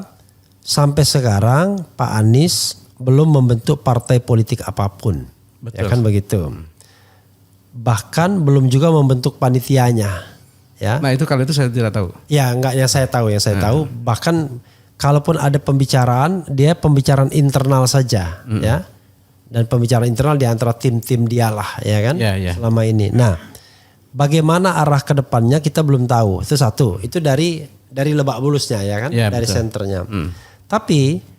sampai sekarang Pak Anies belum membentuk partai politik apapun. Betul. Ya kan begitu. Bahkan belum juga membentuk panitianya. Ya. Nah itu kalau itu saya tidak tahu. Ya enggak, yang saya tahu. Tahu bahkan kalaupun ada pembicaraan, dia pembicaraan internal saja. Ya. Dan pembicaraan internal di antara tim-tim dialah ya kan selama ini. Nah bagaimana arah ke depannya kita belum tahu. Itu satu. Itu dari Lebak Bulusnya ya kan, dari senternya. Tapi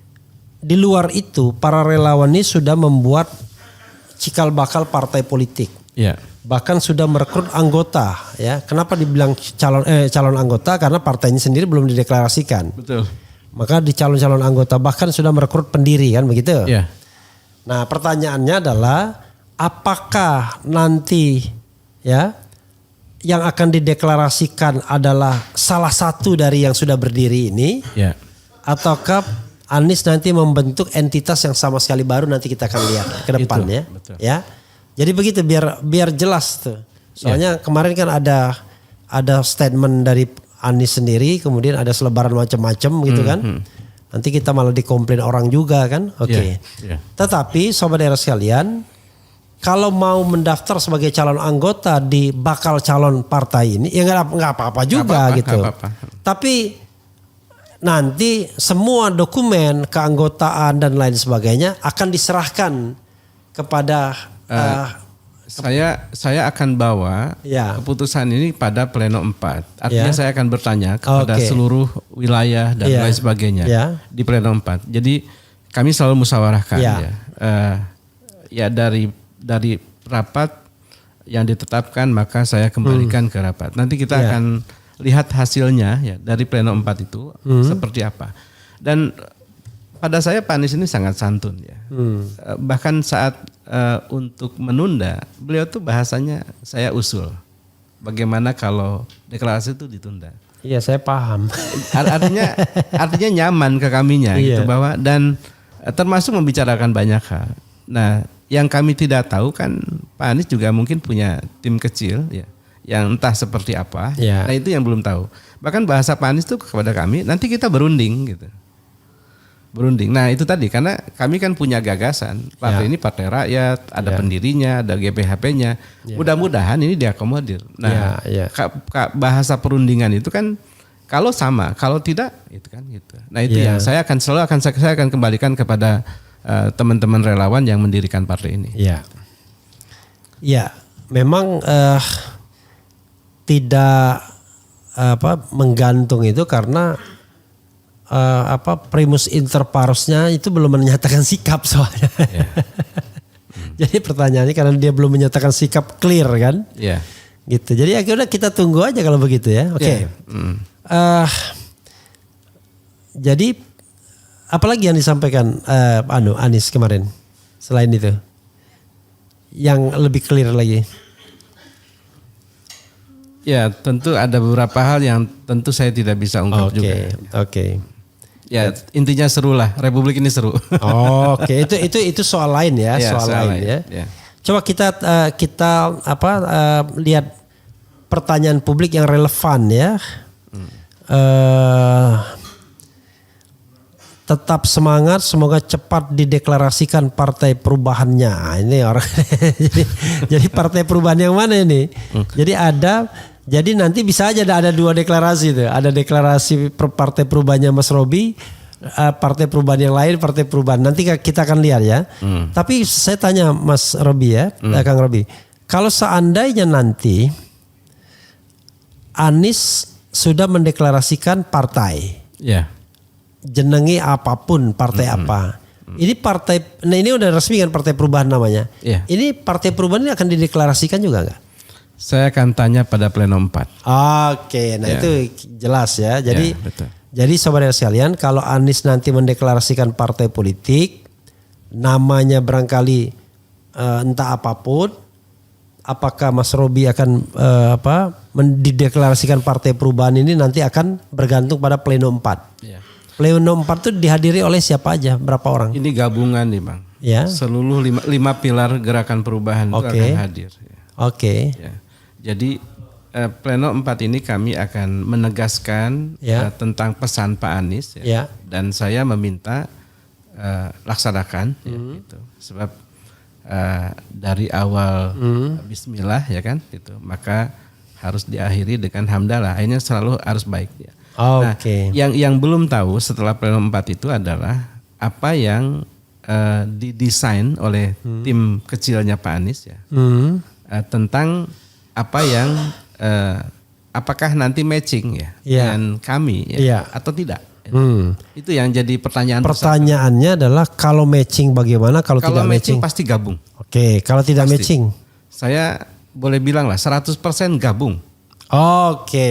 di luar itu para relawan ini sudah membuat cikal bakal partai politik. Bahkan sudah merekrut anggota ya. Kenapa dibilang calon anggota? Karena partainya sendiri belum dideklarasikan. Betul. Maka di calon anggota bahkan sudah merekrut pendiri kan begitu. Nah, pertanyaannya adalah apakah nanti ya yang akan dideklarasikan adalah salah satu dari yang sudah berdiri ini, ataukah Anies nanti membentuk entitas yang sama sekali baru, nanti kita akan lihat ke depan ya. Jadi begitu biar jelas tuh. Soalnya kemarin kan ada statement dari Anies sendiri, kemudian ada selebaran macam-macam gitu kan. Nanti kita malah dikomplain orang juga kan. Oke. Tetapi sobat daerah sekalian, kalau mau mendaftar sebagai calon anggota di bakal calon partai ini, ya nggak apa-apa juga gitu. Tapi nanti semua dokumen keanggotaan dan lain sebagainya akan diserahkan kepada saya akan bawa keputusan ini pada pleno 4. Artinya saya akan bertanya kepada seluruh wilayah dan lain sebagainya di pleno 4. Jadi kami selalu musyawarahkan ya dari rapat yang ditetapkan maka saya kembalikan ke rapat. Nanti kita akan lihat hasilnya ya dari pleno 4 itu seperti apa. Dan pada saya Pak Anies ini sangat santun ya. Bahkan saat untuk menunda, beliau tuh bahasanya saya usul. Bagaimana kalau deklarasi itu ditunda? Iya, saya paham. Artinya nyaman ke kaminya gitu bahwa dan termasuk membicarakan banyak hal. Nah, yang kami tidak tahu kan Pak Anies juga mungkin punya tim kecil ya yang entah seperti apa. Nah, itu yang belum tahu. Bahkan bahasa Pak Anies itu kepada kami nanti kita berunding gitu. berunding. Nah itu tadi karena kami kan punya gagasan. Partai ini partai rakyat, ada pendirinya, ada GPHP-nya. Mudah-mudahan ini diakomodir. Nah bahasa perundingan itu kan kalau sama, kalau tidak itu kan gitu. Nah itu yang saya akan kembalikan kepada teman-teman relawan yang mendirikan partai ini. Ya, memang tidak menggantung itu karena primus inter parosnya itu belum menyatakan sikap soalnya. Jadi pertanyaannya karena dia belum menyatakan sikap clear kan? Gitu. Jadi akhirnya kita tunggu aja kalau begitu ya. Oke. Jadi apalagi yang disampaikan Anies kemarin selain itu? Yang lebih clear lagi. Ya tentu ada beberapa hal yang tentu saya tidak bisa ungkap juga. Oke. Ya intinya seru lah, Republik ini seru. Oke. Itu soal lain ya, soal lain ya. Coba kita lihat pertanyaan publik yang relevan ya. Tetap semangat, semoga cepat dideklarasikan partai perubahannya. Ini orang jadi partai perubahan yang mana ini? Jadi nanti bisa aja ada dua deklarasi tuh. Ada deklarasi partai perubahannya Mas Robi, partai perubahan yang lain, partai perubahan. Nanti kita akan lihat ya. Tapi saya tanya Mas Robi ya, Kang Robi. Kalau seandainya nanti Anies sudah mendeklarasikan partai. Jenengi apapun, partai apa. Ini partai, nah ini udah resmi kan partai perubahan namanya. Ini partai perubahan ini akan dideklarasikan juga nggak? Saya akan tanya pada pleno 4. Oke, nah itu jelas ya. Jadi saudara sekalian, kalau Anies nanti mendeklarasikan partai politik, namanya barangkali entah apapun, apakah Mas Robi akan mendeklarasikan partai perubahan ini nanti akan bergantung pada pleno 4. Pleno 4 itu dihadiri oleh siapa aja? Berapa orang? Ini gabungan nih Bang. Seluruh 5 pilar gerakan perubahan itu akan hadir. Jadi pleno 4 ini kami akan menegaskan tentang pesan Pak Anies dan saya meminta laksanakan gitu. Sebab dari awal Bismillah ya kan gitu, maka harus diakhiri dengan hamdalah. Akhirnya selalu harus baik ya. Nah, yang belum tahu setelah pleno 4 itu adalah apa yang didesain oleh tim kecilnya Pak Anies ya. Tentang apa yang apakah nanti matching ya dengan kami atau tidak. Itu yang jadi pertanyaan. Pertanyaannya adalah kalau matching bagaimana, kalau tidak matching pasti gabung. Kalau tidak matching saya boleh bilang lah 100% gabung.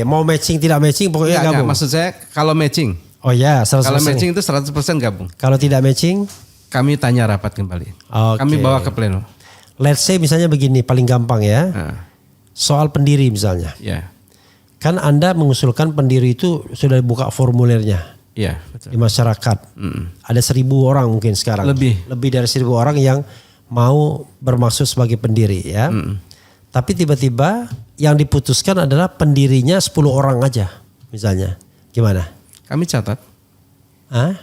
Mau matching tidak matching pokoknya gabung. Maksud saya kalau matching. 100%. Kalau matching itu 100% gabung. Kalau tidak matching kami tanya rapat kembali. Kami bawa ke pleno. Let's say misalnya begini paling gampang ya. Soal pendiri misalnya. Kan Anda mengusulkan pendiri itu sudah buka formulirnya. Betul. Di masyarakat. Ada 1.000 orang mungkin sekarang. Lebih dari 1.000 orang yang mau bermaksud sebagai pendiri ya. Tapi tiba-tiba yang diputuskan adalah pendirinya 10 orang aja misalnya. Gimana? Kami catat.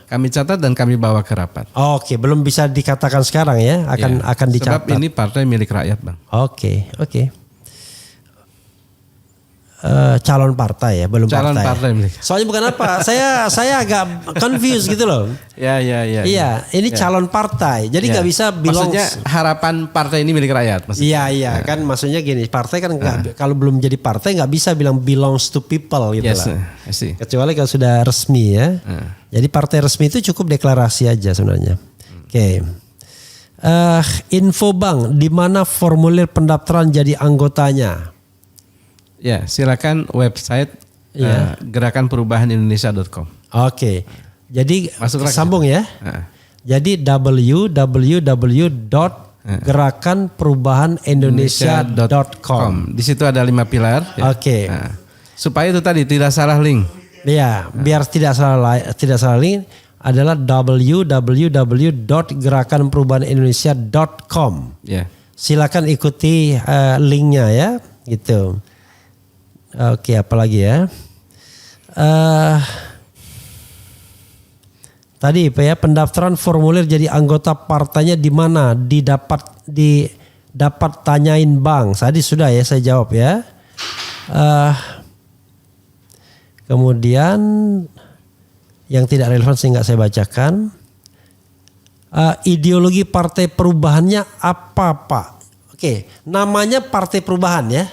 Kami catat dan kami bawa ke rapat. Belum bisa dikatakan sekarang ya, akan dicatat. Sebab ini partai milik rakyat, Bang. Oke. Calon partai ya, belum calon partai. Soalnya bukan apa, saya agak confused gitu loh. Iya, ini calon partai, jadi nggak bisa bilang. Maksudnya harapan partai ini milik rakyat. Iya, kan maksudnya gini, partai kan kalau belum jadi partai nggak bisa bilang belongs to people gitu lah. Kecuali kalau sudah resmi ya. Jadi partai resmi itu cukup deklarasi aja sebenarnya. Info Bang, di mana formulir pendaftaran jadi anggotanya? Ya, silakan website gerakanperubahanindonesia.com. Jadi sambung ya. Jadi www.gerakanperubahanindonesia.com. Di situ ada 5 pilar. Ya. Supaya itu tadi tidak salah link. Ya, biar tidak salah link adalah www.gerakanperubahanindonesia.com. Silakan ikuti linknya ya, gitu. Apalagi ya. Tadi pendaftaran formulir jadi anggota partainya di mana? Dapat tanyain bank. Tadi sudah ya saya jawab ya. Kemudian yang tidak relevan sehingga saya bacakan. Ideologi Partai Perubahannya apa Pak? Oke, namanya Partai Perubahan ya.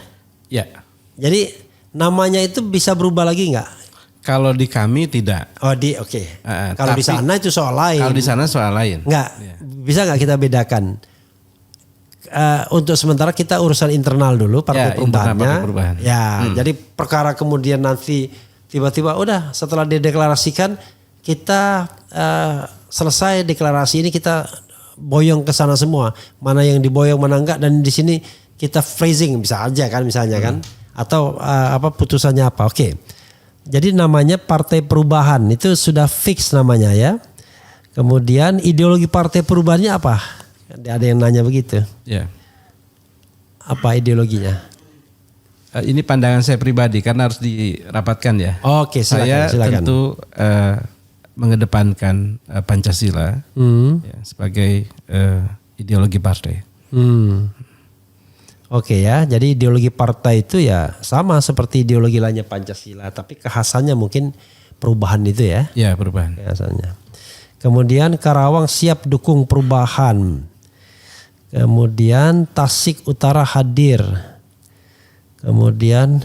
Ya. Jadi namanya itu bisa berubah lagi nggak? Kalau di kami tidak. Oh oke. Kalau di Tapi sana itu soal lain. Kalau di sana soal lain. Nggak, bisa nggak kita bedakan? Untuk sementara kita urusan internal dulu Partai Perubahannya. Partai Perubahan. Ya, jadi perkara kemudian nanti tiba-tiba udah setelah dideklarasikan kita selesai deklarasi ini kita boyong ke sana semua. Mana yang diboyong mana enggak, dan di sini kita phrasing bisa aja kan misalnya kan, atau putusannya apa. Oke. Jadi namanya Partai Perubahan itu sudah fix namanya ya. Kemudian ideologi Partai Perubahannya apa? Ada yang nanya begitu. Ya. Apa ideologinya? Ini pandangan saya pribadi karena harus dirapatkan ya. Oke, silakan. Saya silakan. tentu mengedepankan Pancasila ya, sebagai ideologi partai. Oke ya, jadi ideologi partai itu ya sama seperti ideologi lainnya Pancasila, tapi kekhasannya mungkin perubahan itu ya. Ya, perubahan. Kekhasannya. Kemudian Karawang siap dukung perubahan. Kemudian Tasik Utara hadir. Kemudian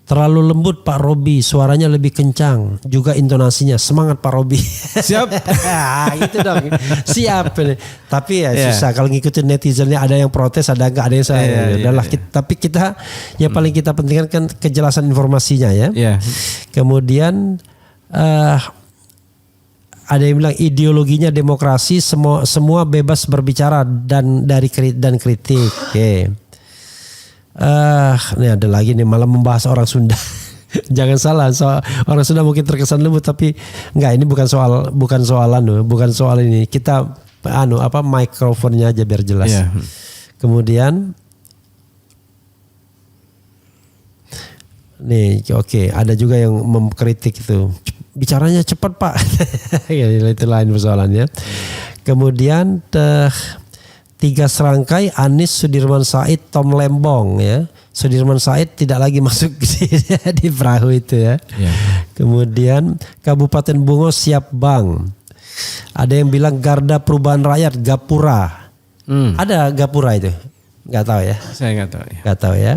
terlalu lembut Pak Robi, suaranya lebih kencang, juga intonasinya. Semangat Pak Robi. Siap. Itu dong. Siap. Tapi ya susah kalau ngikutin netizennya, ada yang protes, ada enggak, ada yang saya. Tapi kita yang paling kita pentingkan kan kejelasan informasinya ya. Kemudian ada yang bilang ideologinya demokrasi, semua bebas berbicara dan kritik. Oke. Ini ada lagi nih malah membahas orang Sunda. Jangan salah, orang Sunda mungkin terkesan lembut, tapi enggak, ini bukan soal ini. Kita mikrofonnya aja biar jelas. Kemudian nih ada juga yang mengkritik itu. Bicaranya cepat Pak. Itu lain persoalannya. Kemudian 3 serangkai Anies, Sudirman Said, Tom Lembong ya. Sudirman Said tidak lagi masuk di perahu itu ya. Kemudian Kabupaten Bungo siap bang. Ada yang bilang Garda Perubahan Rakyat Gapura. Ada Gapura itu? Nggak tahu ya. Saya nggak tahu ya. Nggak tahu ya.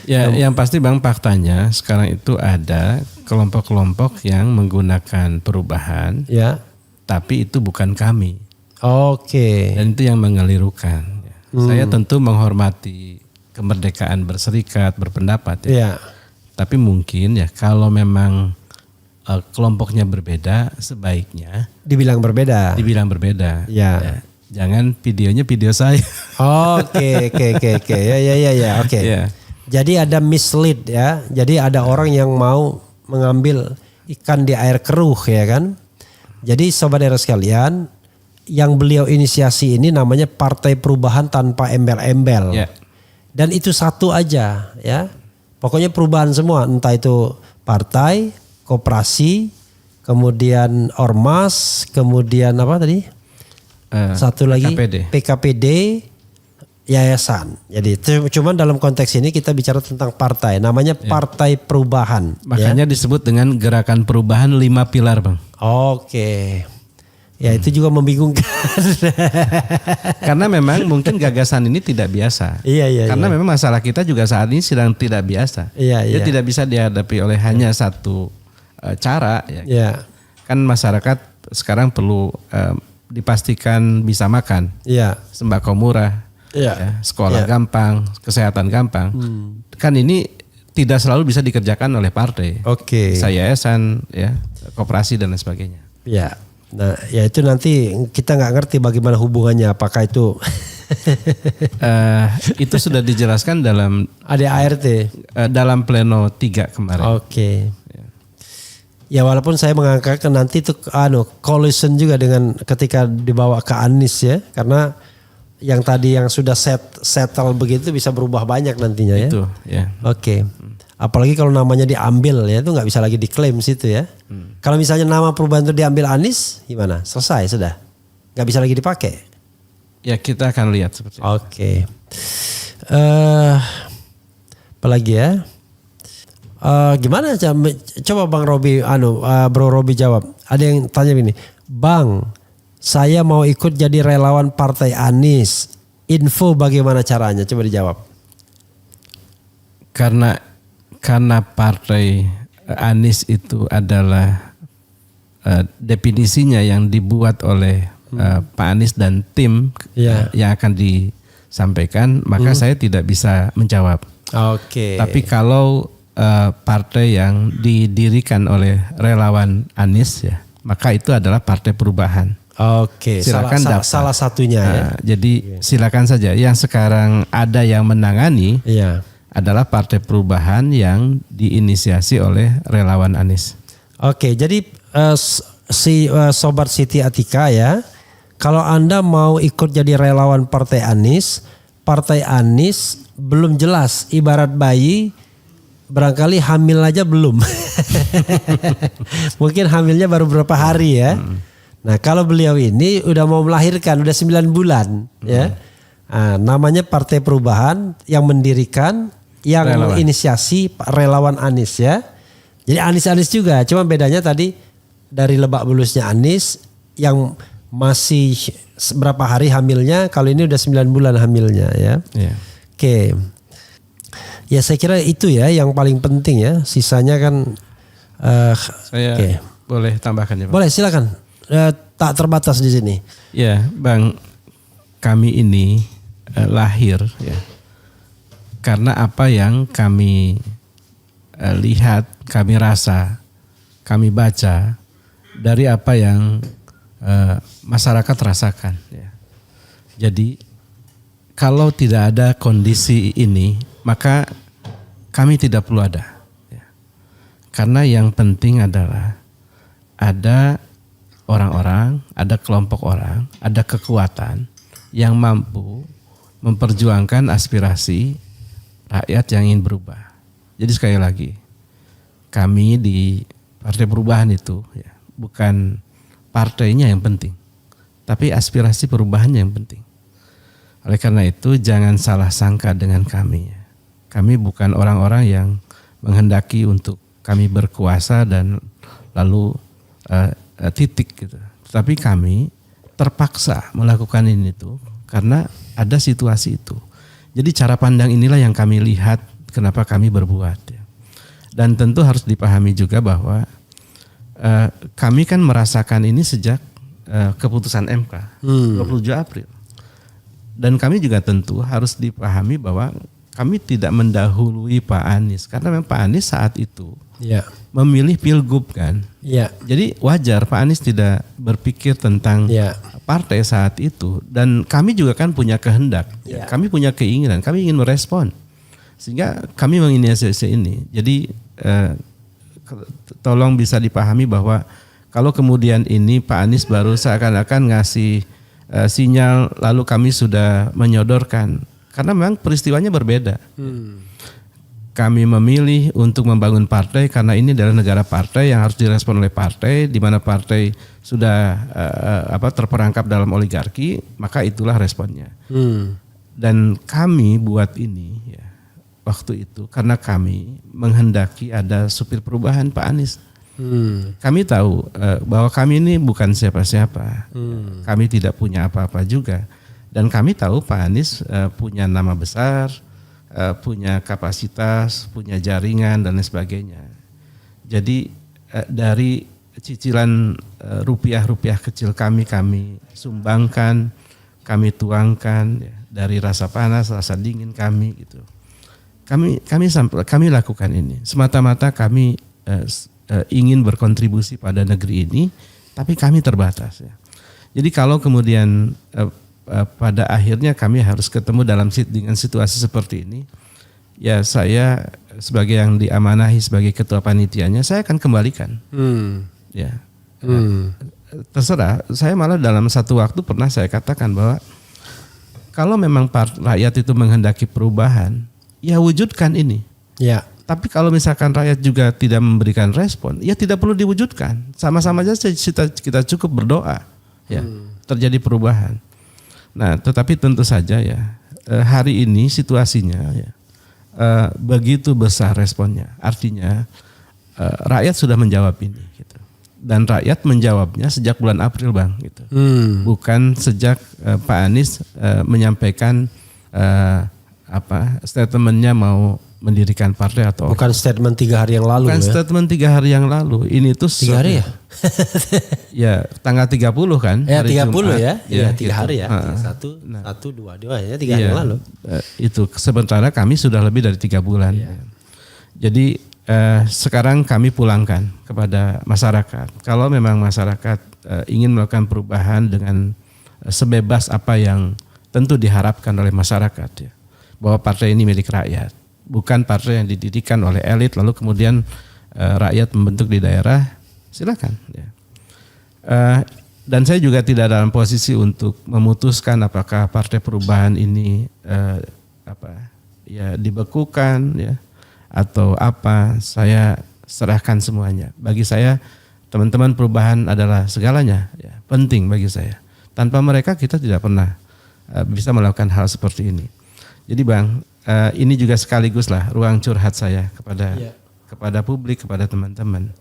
Ya, yang pasti Bang, faktanya sekarang itu ada kelompok-kelompok yang menggunakan perubahan. Ya. Tapi itu bukan kami. Oke. Dan itu yang mengelirukan. Saya tentu menghormati kemerdekaan berserikat, berpendapat ya. Tapi mungkin ya kalau memang kelompoknya berbeda, sebaiknya dibilang berbeda. Ya. Jangan videonya video saya. Oke. Ya. Oke. Jadi ada mislead ya. Jadi ada orang yang mau mengambil ikan di air keruh ya kan. Jadi sobat era sekalian, yang beliau inisiasi ini namanya Partai Perubahan tanpa embel-embel. Dan itu satu aja ya. Pokoknya perubahan semua, entah itu partai, koperasi, kemudian ormas, kemudian apa tadi? Satu lagi PKPD, yayasan. Jadi cuman dalam konteks ini kita bicara tentang partai, namanya Partai Perubahan. Makanya disebut dengan Gerakan Perubahan 5 Pilar, Bang. Oke. Ya itu juga membingungkan. Karena memang mungkin gagasan ini tidak biasa. Karena memang masalah kita juga saat ini sedang tidak biasa. Dia tidak bisa dihadapi oleh hanya satu cara. Kan masyarakat sekarang perlu dipastikan bisa makan. Sembako murah, sekolah gampang, kesehatan gampang. Kan ini tidak selalu bisa dikerjakan oleh partai. Yayasan, koperasi dan lain sebagainya. Nah, ya itu nanti kita nggak ngerti bagaimana hubungannya, apakah itu itu sudah dijelaskan dalam ADART dalam pleno 3 kemarin. Ya walaupun saya mengangkat nanti itu collision juga dengan ketika dibawa ke Anies ya, karena yang tadi yang sudah settle begitu bisa berubah banyak nantinya ya. Apalagi kalau namanya diambil ya, itu nggak bisa lagi diklaim situ ya. Kalau misalnya nama perubahan itu diambil Anies, gimana? Selesai sudah, nggak bisa lagi dipakai. Ya kita akan lihat seperti itu. Oke. Apalagi ya? Gimana? Coba Bang Robi, Bro Robi jawab. Ada yang tanya begini, Bang, saya mau ikut jadi relawan Partai Anies. Info bagaimana caranya? Coba dijawab. Karena Partai Anies itu adalah definisinya yang dibuat oleh Pak Anies dan tim yang akan disampaikan, maka saya tidak bisa menjawab. Oke. Tapi kalau partai yang didirikan oleh relawan Anies ya, maka itu adalah Partai Perubahan. Oke. Silakan salah satunya ya. Jadi silakan saja. Yang sekarang ada yang menangani. Iya. Adalah Partai Perubahan yang diinisiasi oleh relawan Anies. Oke, jadi Sobat Siti Atika ya, kalau Anda mau ikut jadi relawan Partai Anies belum jelas, ibarat bayi barangkali hamil aja belum. Mungkin hamilnya baru beberapa hari ya. Nah kalau beliau ini udah mau melahirkan, udah 9 bulan ya. Nah, namanya Partai Perubahan yang mendirikan, yang inisiasi relawan Anies ya. Jadi Anies juga, cuma bedanya tadi dari Lebak Bulusnya Anies yang masih berapa hari hamilnya, kalau ini udah 9 bulan hamilnya ya. Yeah. Oke. Ya saya kira itu ya yang paling penting ya. Sisanya kan saya boleh tambahkan ya Pak? Boleh, silakan. Tak terbatas di sini. Ya, Bang, kami ini lahir ya karena apa yang kami lihat, kami rasa, kami baca dari apa yang masyarakat rasakan. Ya. Jadi kalau tidak ada kondisi ini, maka kami tidak perlu ada. Ya. Karena yang penting adalah ada orang-orang, ada kelompok orang, ada kekuatan yang mampu memperjuangkan aspirasi rakyat yang ingin berubah. Jadi sekali lagi, kami di Partai Perubahan itu ya, bukan partainya yang penting, tapi aspirasi perubahannya yang penting. Oleh karena itu jangan salah sangka dengan kami. Kami bukan orang-orang yang menghendaki untuk kami berkuasa dan lalu titik gitu. Tapi kami terpaksa melakukan ini tuh karena ada situasi itu. Jadi cara pandang inilah yang kami lihat kenapa kami berbuat. Ya. Dan tentu harus dipahami juga bahwa kami kan merasakan ini sejak keputusan MK 27 April. Dan kami juga tentu harus dipahami bahwa kami tidak mendahului Pak Anies. Karena memang Pak Anies saat itu memilih Pilgub kan. Jadi wajar Pak Anies tidak berpikir tentang partai saat itu. Dan kami juga kan punya kehendak. Kami punya keinginan, kami ingin merespon. Sehingga kami menginisiasi ini. Jadi tolong bisa dipahami bahwa kalau kemudian ini Pak Anies baru seakan-akan ngasih sinyal lalu kami sudah menyodorkan. Karena memang peristiwanya berbeda. Kami memilih untuk membangun partai karena ini adalah negara partai yang harus direspon oleh partai, di mana partai sudah terperangkap dalam oligarki, maka itulah responnya. Dan kami buat ini ya, waktu itu karena kami menghendaki ada supir perubahan Pak Anies. Kami tahu bahwa kami ini bukan siapa-siapa. Kami tidak punya apa-apa juga. Dan kami tahu Pak Anies punya nama besar, punya kapasitas, punya jaringan dan lain sebagainya. Jadi dari cicilan rupiah-rupiah kecil kami sumbangkan, kami tuangkan ya, dari rasa panas, rasa dingin kami gitu. Kami lakukan ini semata-mata kami ingin berkontribusi pada negeri ini, tapi kami terbatas ya. Jadi kalau kemudian pada akhirnya kami harus ketemu dengan situasi seperti ini, ya saya sebagai yang diamanahi sebagai ketua panitianya, saya akan kembalikan. Ya, terserah. Saya malah dalam satu waktu pernah saya katakan bahwa kalau memang rakyat itu menghendaki perubahan, ya wujudkan ini. Tapi kalau misalkan rakyat juga tidak memberikan respon, ya tidak perlu diwujudkan. Sama-sama saja kita cukup berdoa, ya terjadi perubahan. Nah, tetapi tentu saja ya hari ini situasinya ya begitu besar responnya. Artinya rakyat sudah menjawab ini, gitu. Dan rakyat menjawabnya sejak bulan April, Bang, gitu. Bukan sejak Pak Anies menyampaikan statementnya mau mendirikan partai atau bukan statement 3 hari yang lalu. Bukan statement 3 hari yang lalu. Ini tuh 3 hari ya? Ya tanggal 30 kan? Ya hari 30 Jumat, ya? Iya 3 gitu. hari ya. 1, 2 ya 3 hari yang lalu. Itu sementara kami sudah lebih dari 3 bulan. Iya. Jadi sekarang kami pulangkan kepada masyarakat. Kalau memang masyarakat ingin melakukan perubahan dengan sebebas apa yang tentu diharapkan oleh masyarakat, ya, bahwa partai ini milik rakyat, bukan partai yang didirikan oleh elit lalu kemudian rakyat membentuk di daerah, silakan. Ya. Dan saya juga tidak dalam posisi untuk memutuskan apakah partai perubahan ini dibekukan, ya, atau apa. Saya serahkan semuanya. Bagi saya teman-teman perubahan adalah segalanya, ya, penting bagi saya. Tanpa mereka kita tidak pernah bisa melakukan hal seperti ini. Jadi Bang, ini juga sekaligus lah ruang curhat saya kepada publik, kepada teman-teman.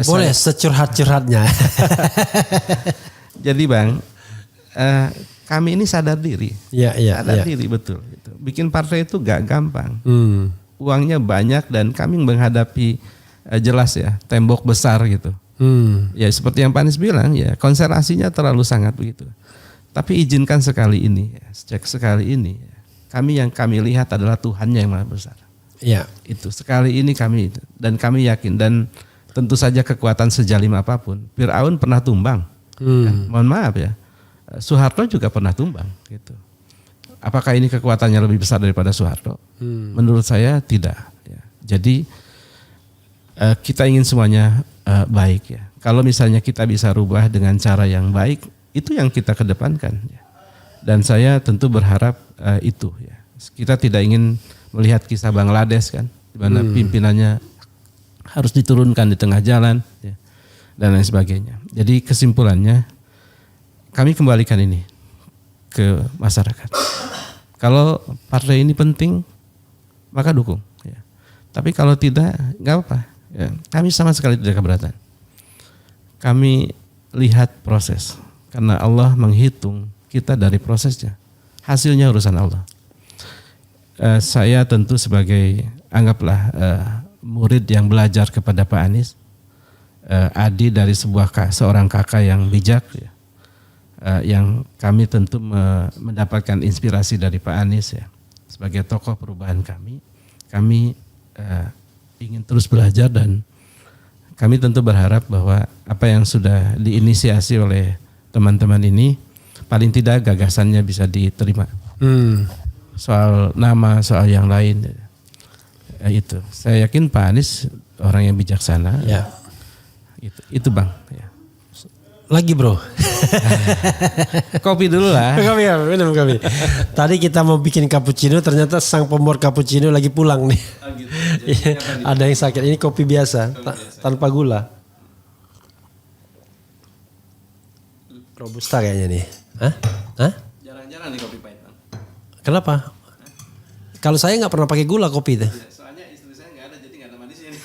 Boleh securhat-curhatnya. Jadi Bang, kami ini sadar diri. Sadar diri betul. Gitu. Bikin partai itu gak gampang. Uangnya banyak dan kami menghadapi jelas ya tembok besar gitu. Ya seperti yang Pak Anies bilang ya konsentrasinya terlalu sangat begitu. Tapi izinkan sekali ini, ya, sejak sekali ini, ya, yang kami lihat adalah Tuhannya yang maha besar. Ya. Itu sekali ini kami dan kami yakin dan tentu saja kekuatan sejalim apapun. Fir'aun pernah tumbang. Kan? Mohon maaf ya. Soeharto juga pernah tumbang. Gitu. Apakah ini kekuatannya lebih besar daripada Soeharto? Menurut saya tidak. Ya. Jadi kita ingin semuanya baik ya. Kalau misalnya kita bisa rubah dengan cara yang baik, itu yang kita kedepankan. Ya. Dan saya tentu berharap itu. Ya. Kita tidak ingin melihat kisah Bangladesh kan, di mana pimpinannya harus diturunkan di tengah jalan, ya, dan lain sebagainya. Jadi kesimpulannya, kami kembalikan ini ke masyarakat. Kalau partai ini penting, maka dukung. Ya. Tapi kalau tidak, nggak apa-apa. Ya. Kami sama sekali tidak keberatan. Kami lihat proses, karena Allah menghitung kita dari prosesnya. Hasilnya urusan Allah. Saya tentu sebagai anggaplah murid yang belajar kepada Pak Anies, Adi dari seorang kakak yang bijak, ya, yang kami tentu mendapatkan inspirasi dari Pak Anies ya, sebagai tokoh perubahan kami ingin terus belajar dan kami tentu berharap bahwa apa yang sudah diinisiasi oleh teman-teman ini paling tidak gagasannya bisa diterima. Soal nama, soal yang lain. Itu saya yakin Pak Anies orang yang bijaksana. Ya. Itu Bang. Ya. Lagi bro. Kopi dulu lah. Kopi ya, minum kopi. Tadi kita mau bikin cappuccino, ternyata sang pembuat cappuccino lagi pulang nih. Oh gitu. Ada yang sakit. Ini kopi biasa, tanpa gula. Robusta kayaknya nih. Hah? Jarang-jarang nih kopi pahit Bang. Kenapa? Kalau saya nggak pernah pakai gula kopi itu. Soalnya istri saya nggak ada, jadi nggak ada manisnya nih.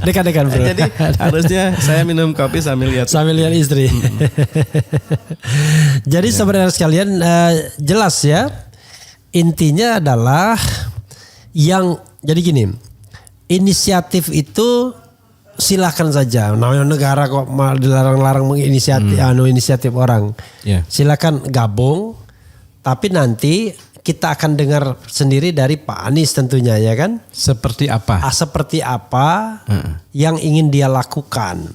Dekan-dekan bro. Jadi harusnya saya minum kopi sambil lihat istri. Jadi sebenarnya sekalian jelas ya. Intinya adalah jadi gini. Inisiatif itu silakan saja. Namanya negara kok malah dilarang-larang inisiatif orang. Yeah. Silakan gabung. Tapi nanti kita akan dengar sendiri dari Pak Anies tentunya ya kan. seperti apa yang ingin dia lakukan.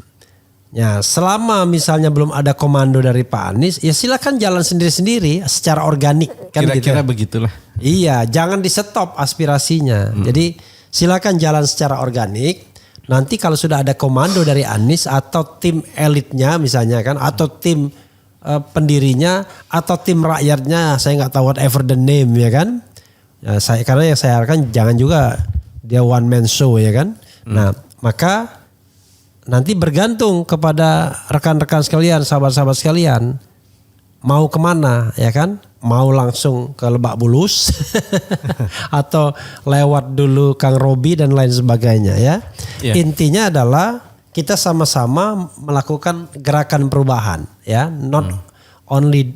Ya, selama misalnya belum ada komando dari Pak Anies, ya silakan jalan sendiri-sendiri secara organik kan kira-kira gitu. begitulah. Iya, jangan di stop aspirasinya. Jadi silakan jalan secara organik. Nanti kalau sudah ada komando dari Anies atau tim elitnya misalnya kan, atau tim pendirinya atau tim rakyatnya, saya nggak tahu whatever the name ya kan, Ya, karena yang saya harapkan jangan juga dia one man show ya kan. Nah, maka nanti bergantung kepada rekan-rekan sekalian, sahabat-sahabat sekalian, mau kemana ya kan? Mau langsung ke Lebak Bulus atau lewat dulu Kang Robi dan lain sebagainya ya. Intinya adalah kita sama-sama melakukan gerakan perubahan ya, not only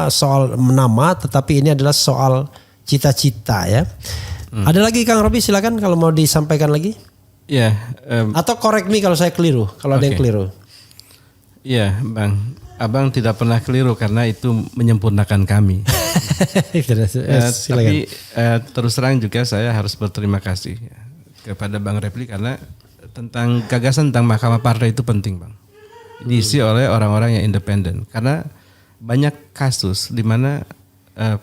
soal nama, tetapi ini adalah soal cita-cita ya. Ada lagi Kang Robi, silakan kalau mau disampaikan lagi. Ya. Atau correct me kalau saya keliru, kalau ada yang keliru. Iya, Bang. Abang tidak pernah keliru karena itu menyempurnakan kami. Tapi terus terang juga saya harus berterima kasih ya, kepada Bang Repli karena tentang gagasan tentang mahkamah partai itu penting, Bang. Diisi oleh orang-orang yang independen karena banyak kasus di mana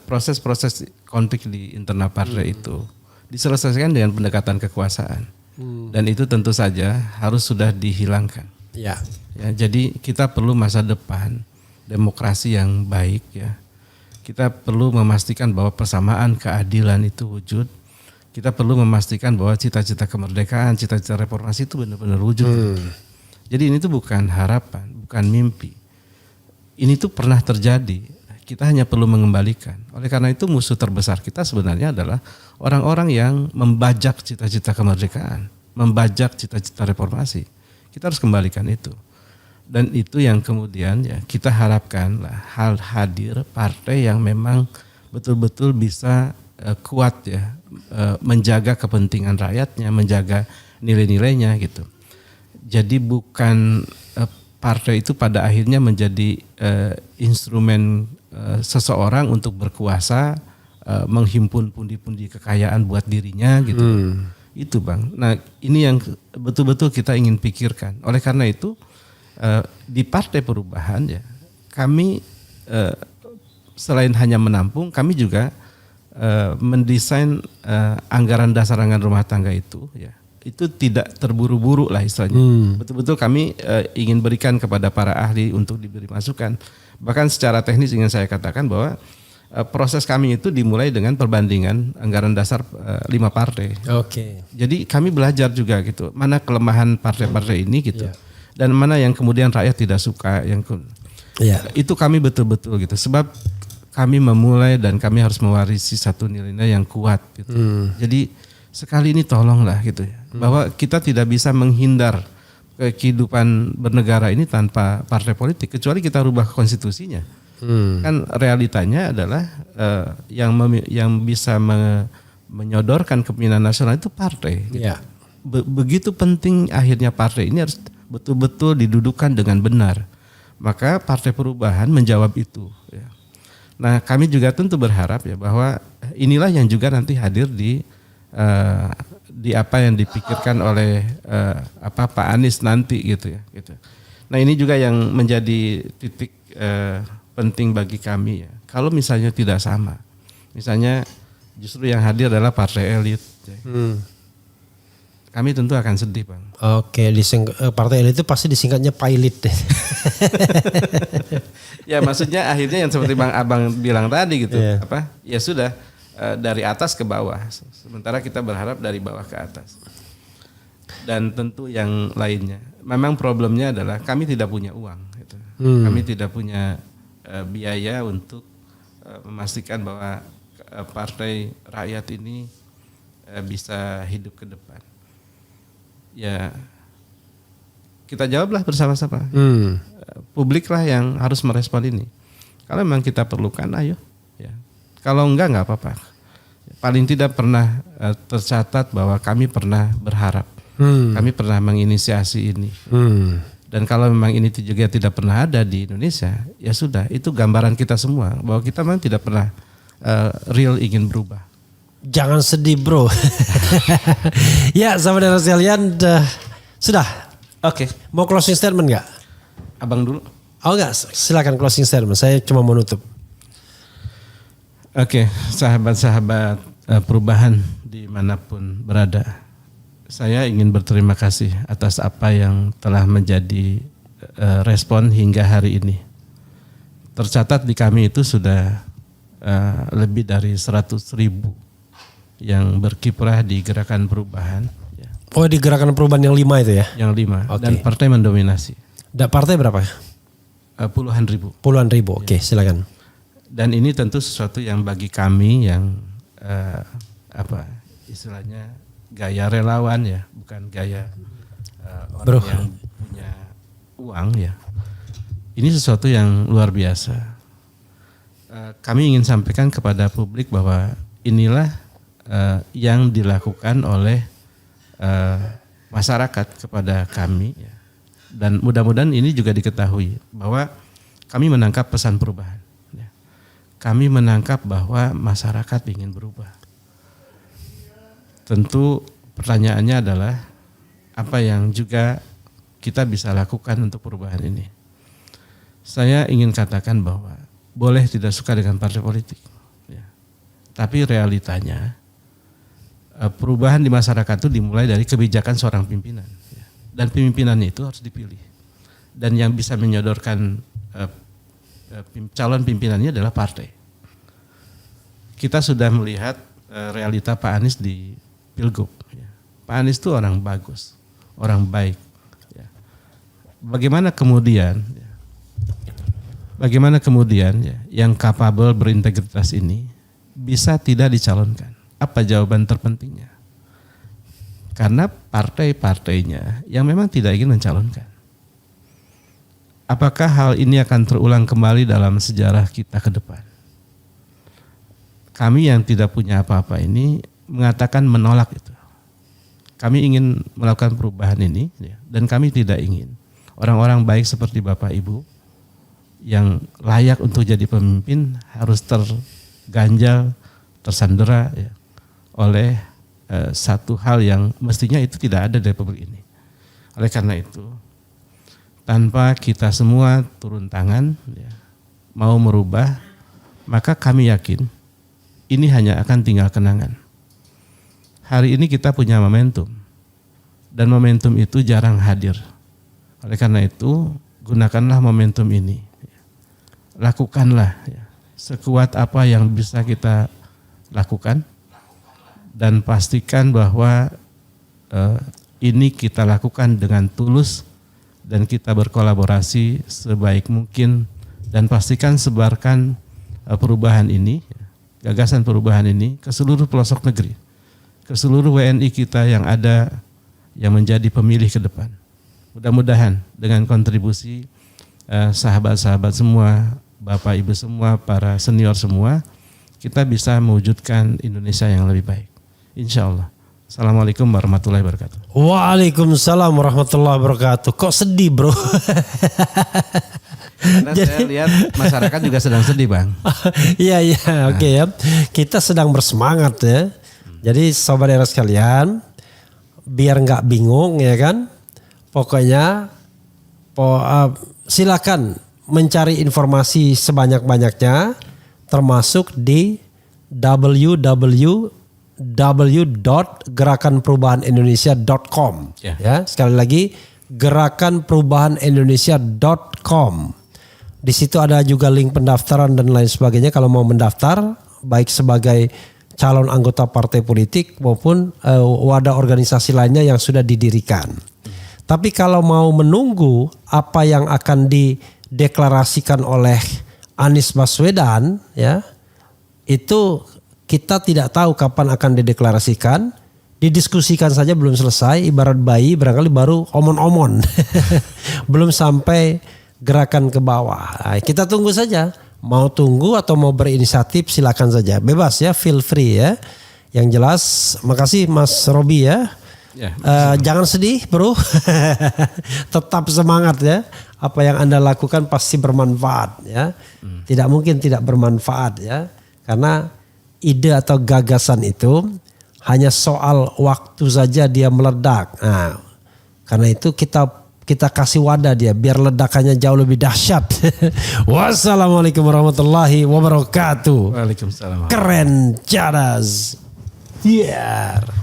proses-proses konflik di internal partai itu diselesaikan dengan pendekatan kekuasaan. Dan itu tentu saja harus sudah dihilangkan. Ya, jadi kita perlu masa depan demokrasi yang baik ya. Kita perlu memastikan bahwa persamaan keadilan itu wujud. Kita perlu memastikan bahwa cita-cita kemerdekaan, cita-cita reformasi itu benar-benar wujud. Jadi ini tuh bukan harapan, bukan mimpi. Ini tuh pernah terjadi. Kita hanya perlu mengembalikan. Oleh karena itu musuh terbesar kita sebenarnya adalah orang-orang yang membajak cita-cita kemerdekaan, membajak cita-cita reformasi. Kita harus kembalikan itu. Dan itu yang kemudian ya kita harapkan lah hadir partai yang memang betul-betul bisa kuat ya menjaga kepentingan rakyatnya, menjaga nilai-nilainya gitu. Jadi bukan partai itu pada akhirnya menjadi instrumen seseorang untuk berkuasa, menghimpun pundi-pundi kekayaan buat dirinya gitu. Itu Bang. Nah ini yang betul-betul kita ingin pikirkan. Oleh karena itu di Partai Perubahan ya kami selain hanya menampung, kami juga mendesain anggaran dasar anggaran rumah tangga itu ya. Itu tidak terburu-buru lah istilahnya. Betul-betul kami ingin berikan kepada para ahli untuk diberi masukan. Bahkan secara teknis ingin saya katakan bahwa proses kami itu dimulai dengan perbandingan anggaran dasar 5 partai. Jadi kami belajar juga gitu, mana kelemahan partai-partai ini gitu, dan mana yang kemudian rakyat tidak suka. Itu kami betul-betul gitu, sebab kami memulai dan kami harus mewarisi satu nilai-nilai yang kuat gitu. Jadi sekali ini tolonglah gitu ya, bahwa kita tidak bisa menghindar kehidupan bernegara ini tanpa partai politik, kecuali kita rubah konstitusinya. Kan realitanya adalah yang bisa menyodorkan kepemimpinan nasional itu partai. Gitu. Begitu penting akhirnya partai ini harus betul-betul didudukan dengan benar. Maka Partai Perubahan menjawab itu. Ya. Nah kami juga tentu berharap ya bahwa inilah yang juga nanti hadir di apa yang dipikirkan oleh Pak Anies nanti gitu ya. Gitu. Nah ini juga yang menjadi titik penting bagi kami ya. Kalau misalnya tidak sama, misalnya justru yang hadir adalah partai elit, ya. Kami tentu akan sedih Bang. Partai elit itu pasti disingkatnya pailit deh. Ya maksudnya akhirnya yang seperti Abang bilang tadi gitu, ya sudah dari atas ke bawah, sementara kita berharap dari bawah ke atas. Dan tentu yang lainnya, memang problemnya adalah kami tidak punya uang, gitu. Kami tidak punya biaya untuk memastikan bahwa partai rakyat ini bisa hidup ke depan. Ya kita jawablah bersama-sama. Publiklah yang harus merespon ini. Kalau memang kita perlukan, ayo. Ya. Kalau enggak apa-apa. Paling tidak pernah tercatat bahwa kami pernah berharap, kami pernah menginisiasi ini. Dan kalau memang ini juga tidak pernah ada di Indonesia, ya sudah, itu gambaran kita semua bahwa kita memang tidak pernah real ingin berubah. Jangan sedih bro. Ya sahabat sekalian, sudah. Oke. Mau closing statement nggak? Abang dulu. Oh enggak, silakan closing statement. Saya cuma mau nutup. Oke, sahabat-sahabat perubahan dimanapun berada. Saya ingin berterima kasih atas apa yang telah menjadi respon hingga hari ini. Tercatat di kami itu sudah lebih dari 100.000 yang berkiprah di gerakan perubahan. Ya. Oh, di gerakan perubahan yang 5 itu ya? Yang 5 Oke. dan partai mendominasi. Partai berapa? Puluhan ribu. Puluhan ribu. Oke, silakan. Dan ini tentu sesuatu yang bagi kami yang istilahnya gaya relawan ya, bukan gaya orang yang punya uang ya. Ini sesuatu yang luar biasa. Kami ingin sampaikan kepada publik bahwa inilah yang dilakukan oleh masyarakat kepada kami ya. Dan mudah-mudahan ini juga diketahui bahwa kami menangkap pesan perubahan ya. Kami menangkap bahwa masyarakat ingin berubah. Tentu pertanyaannya adalah apa yang juga kita bisa lakukan untuk perubahan ini. Saya ingin katakan bahwa boleh tidak suka dengan partai politik, ya. Tapi realitanya perubahan di masyarakat itu dimulai dari kebijakan seorang pimpinan, ya. Dan pimpinannya itu harus dipilih. Dan yang bisa menyodorkan calon pimpinannya adalah partai. Kita sudah melihat realita Pak Anies di Pilgub. Ya. Pak Anies itu orang bagus, orang baik. Ya. Bagaimana kemudian ya, yang kapabel berintegritas ini bisa tidak dicalonkan? Apa jawaban terpentingnya? Karena partai-partainya yang memang tidak ingin mencalonkan. Apakah hal ini akan terulang kembali dalam sejarah kita ke depan? Kami yang tidak punya apa-apa ini mengatakan menolak itu. Kami ingin melakukan perubahan ini ya, dan kami tidak ingin orang-orang baik seperti Bapak Ibu yang layak untuk jadi pemimpin harus terganjal, tersandera ya, oleh satu hal yang mestinya itu tidak ada di Republik ini. Oleh karena itu, tanpa kita semua turun tangan ya, mau merubah, maka kami yakin ini hanya akan tinggal kenangan. Hari ini kita punya momentum dan momentum itu jarang hadir. Oleh karena itu, gunakanlah momentum ini. Lakukanlah ya, sekuat apa yang bisa kita lakukan dan pastikan bahwa ini kita lakukan dengan tulus dan kita berkolaborasi sebaik mungkin dan pastikan sebarkan perubahan ini, gagasan perubahan ini ke seluruh pelosok negeri, ke seluruh WNI kita yang ada yang menjadi pemilih ke depan. Mudah-mudahan dengan kontribusi sahabat-sahabat semua, Bapak Ibu semua, para senior semua, kita bisa mewujudkan Indonesia yang lebih baik. Insya Allah. Assalamualaikum warahmatullahi wabarakatuh. Waalaikumsalam warahmatullahi wabarakatuh. Kok sedih bro? Karena saya lihat masyarakat juga sedang sedih bang. Iya oke ya. Kita sedang bersemangat ya. Jadi sobat era sekalian, biar nggak bingung ya kan. Pokoknya silakan mencari informasi sebanyak-banyaknya, termasuk di www.gerakanperubahanindonesia.com. Ya, sekali lagi gerakanperubahanindonesia.com. Di situ ada juga link pendaftaran dan lain sebagainya kalau mau mendaftar, baik sebagai calon anggota partai politik maupun wadah organisasi lainnya yang sudah didirikan. Tapi kalau mau menunggu apa yang akan dideklarasikan oleh Anies Baswedan, ya, itu kita tidak tahu kapan akan dideklarasikan. Didiskusikan saja belum selesai, ibarat bayi barangkali baru omon-omon. Belum sampai gerakan ke bawah. Nah, kita tunggu saja. Mau tunggu atau mau berinisiatif silakan saja. Bebas ya, feel free ya. Yang jelas, makasih Mas Robi ya. Jangan sedih bro. Tetap semangat ya. Apa yang Anda lakukan pasti bermanfaat ya. Tidak mungkin tidak bermanfaat ya. Karena ide atau gagasan itu hanya soal waktu saja dia meledak. Nah, karena itu kita kasih wadah dia biar ledakannya jauh lebih dahsyat. Wassalamualaikum warahmatullahi wabarakatuh. Waalaikumsalam. Keren, cadas. Yeah.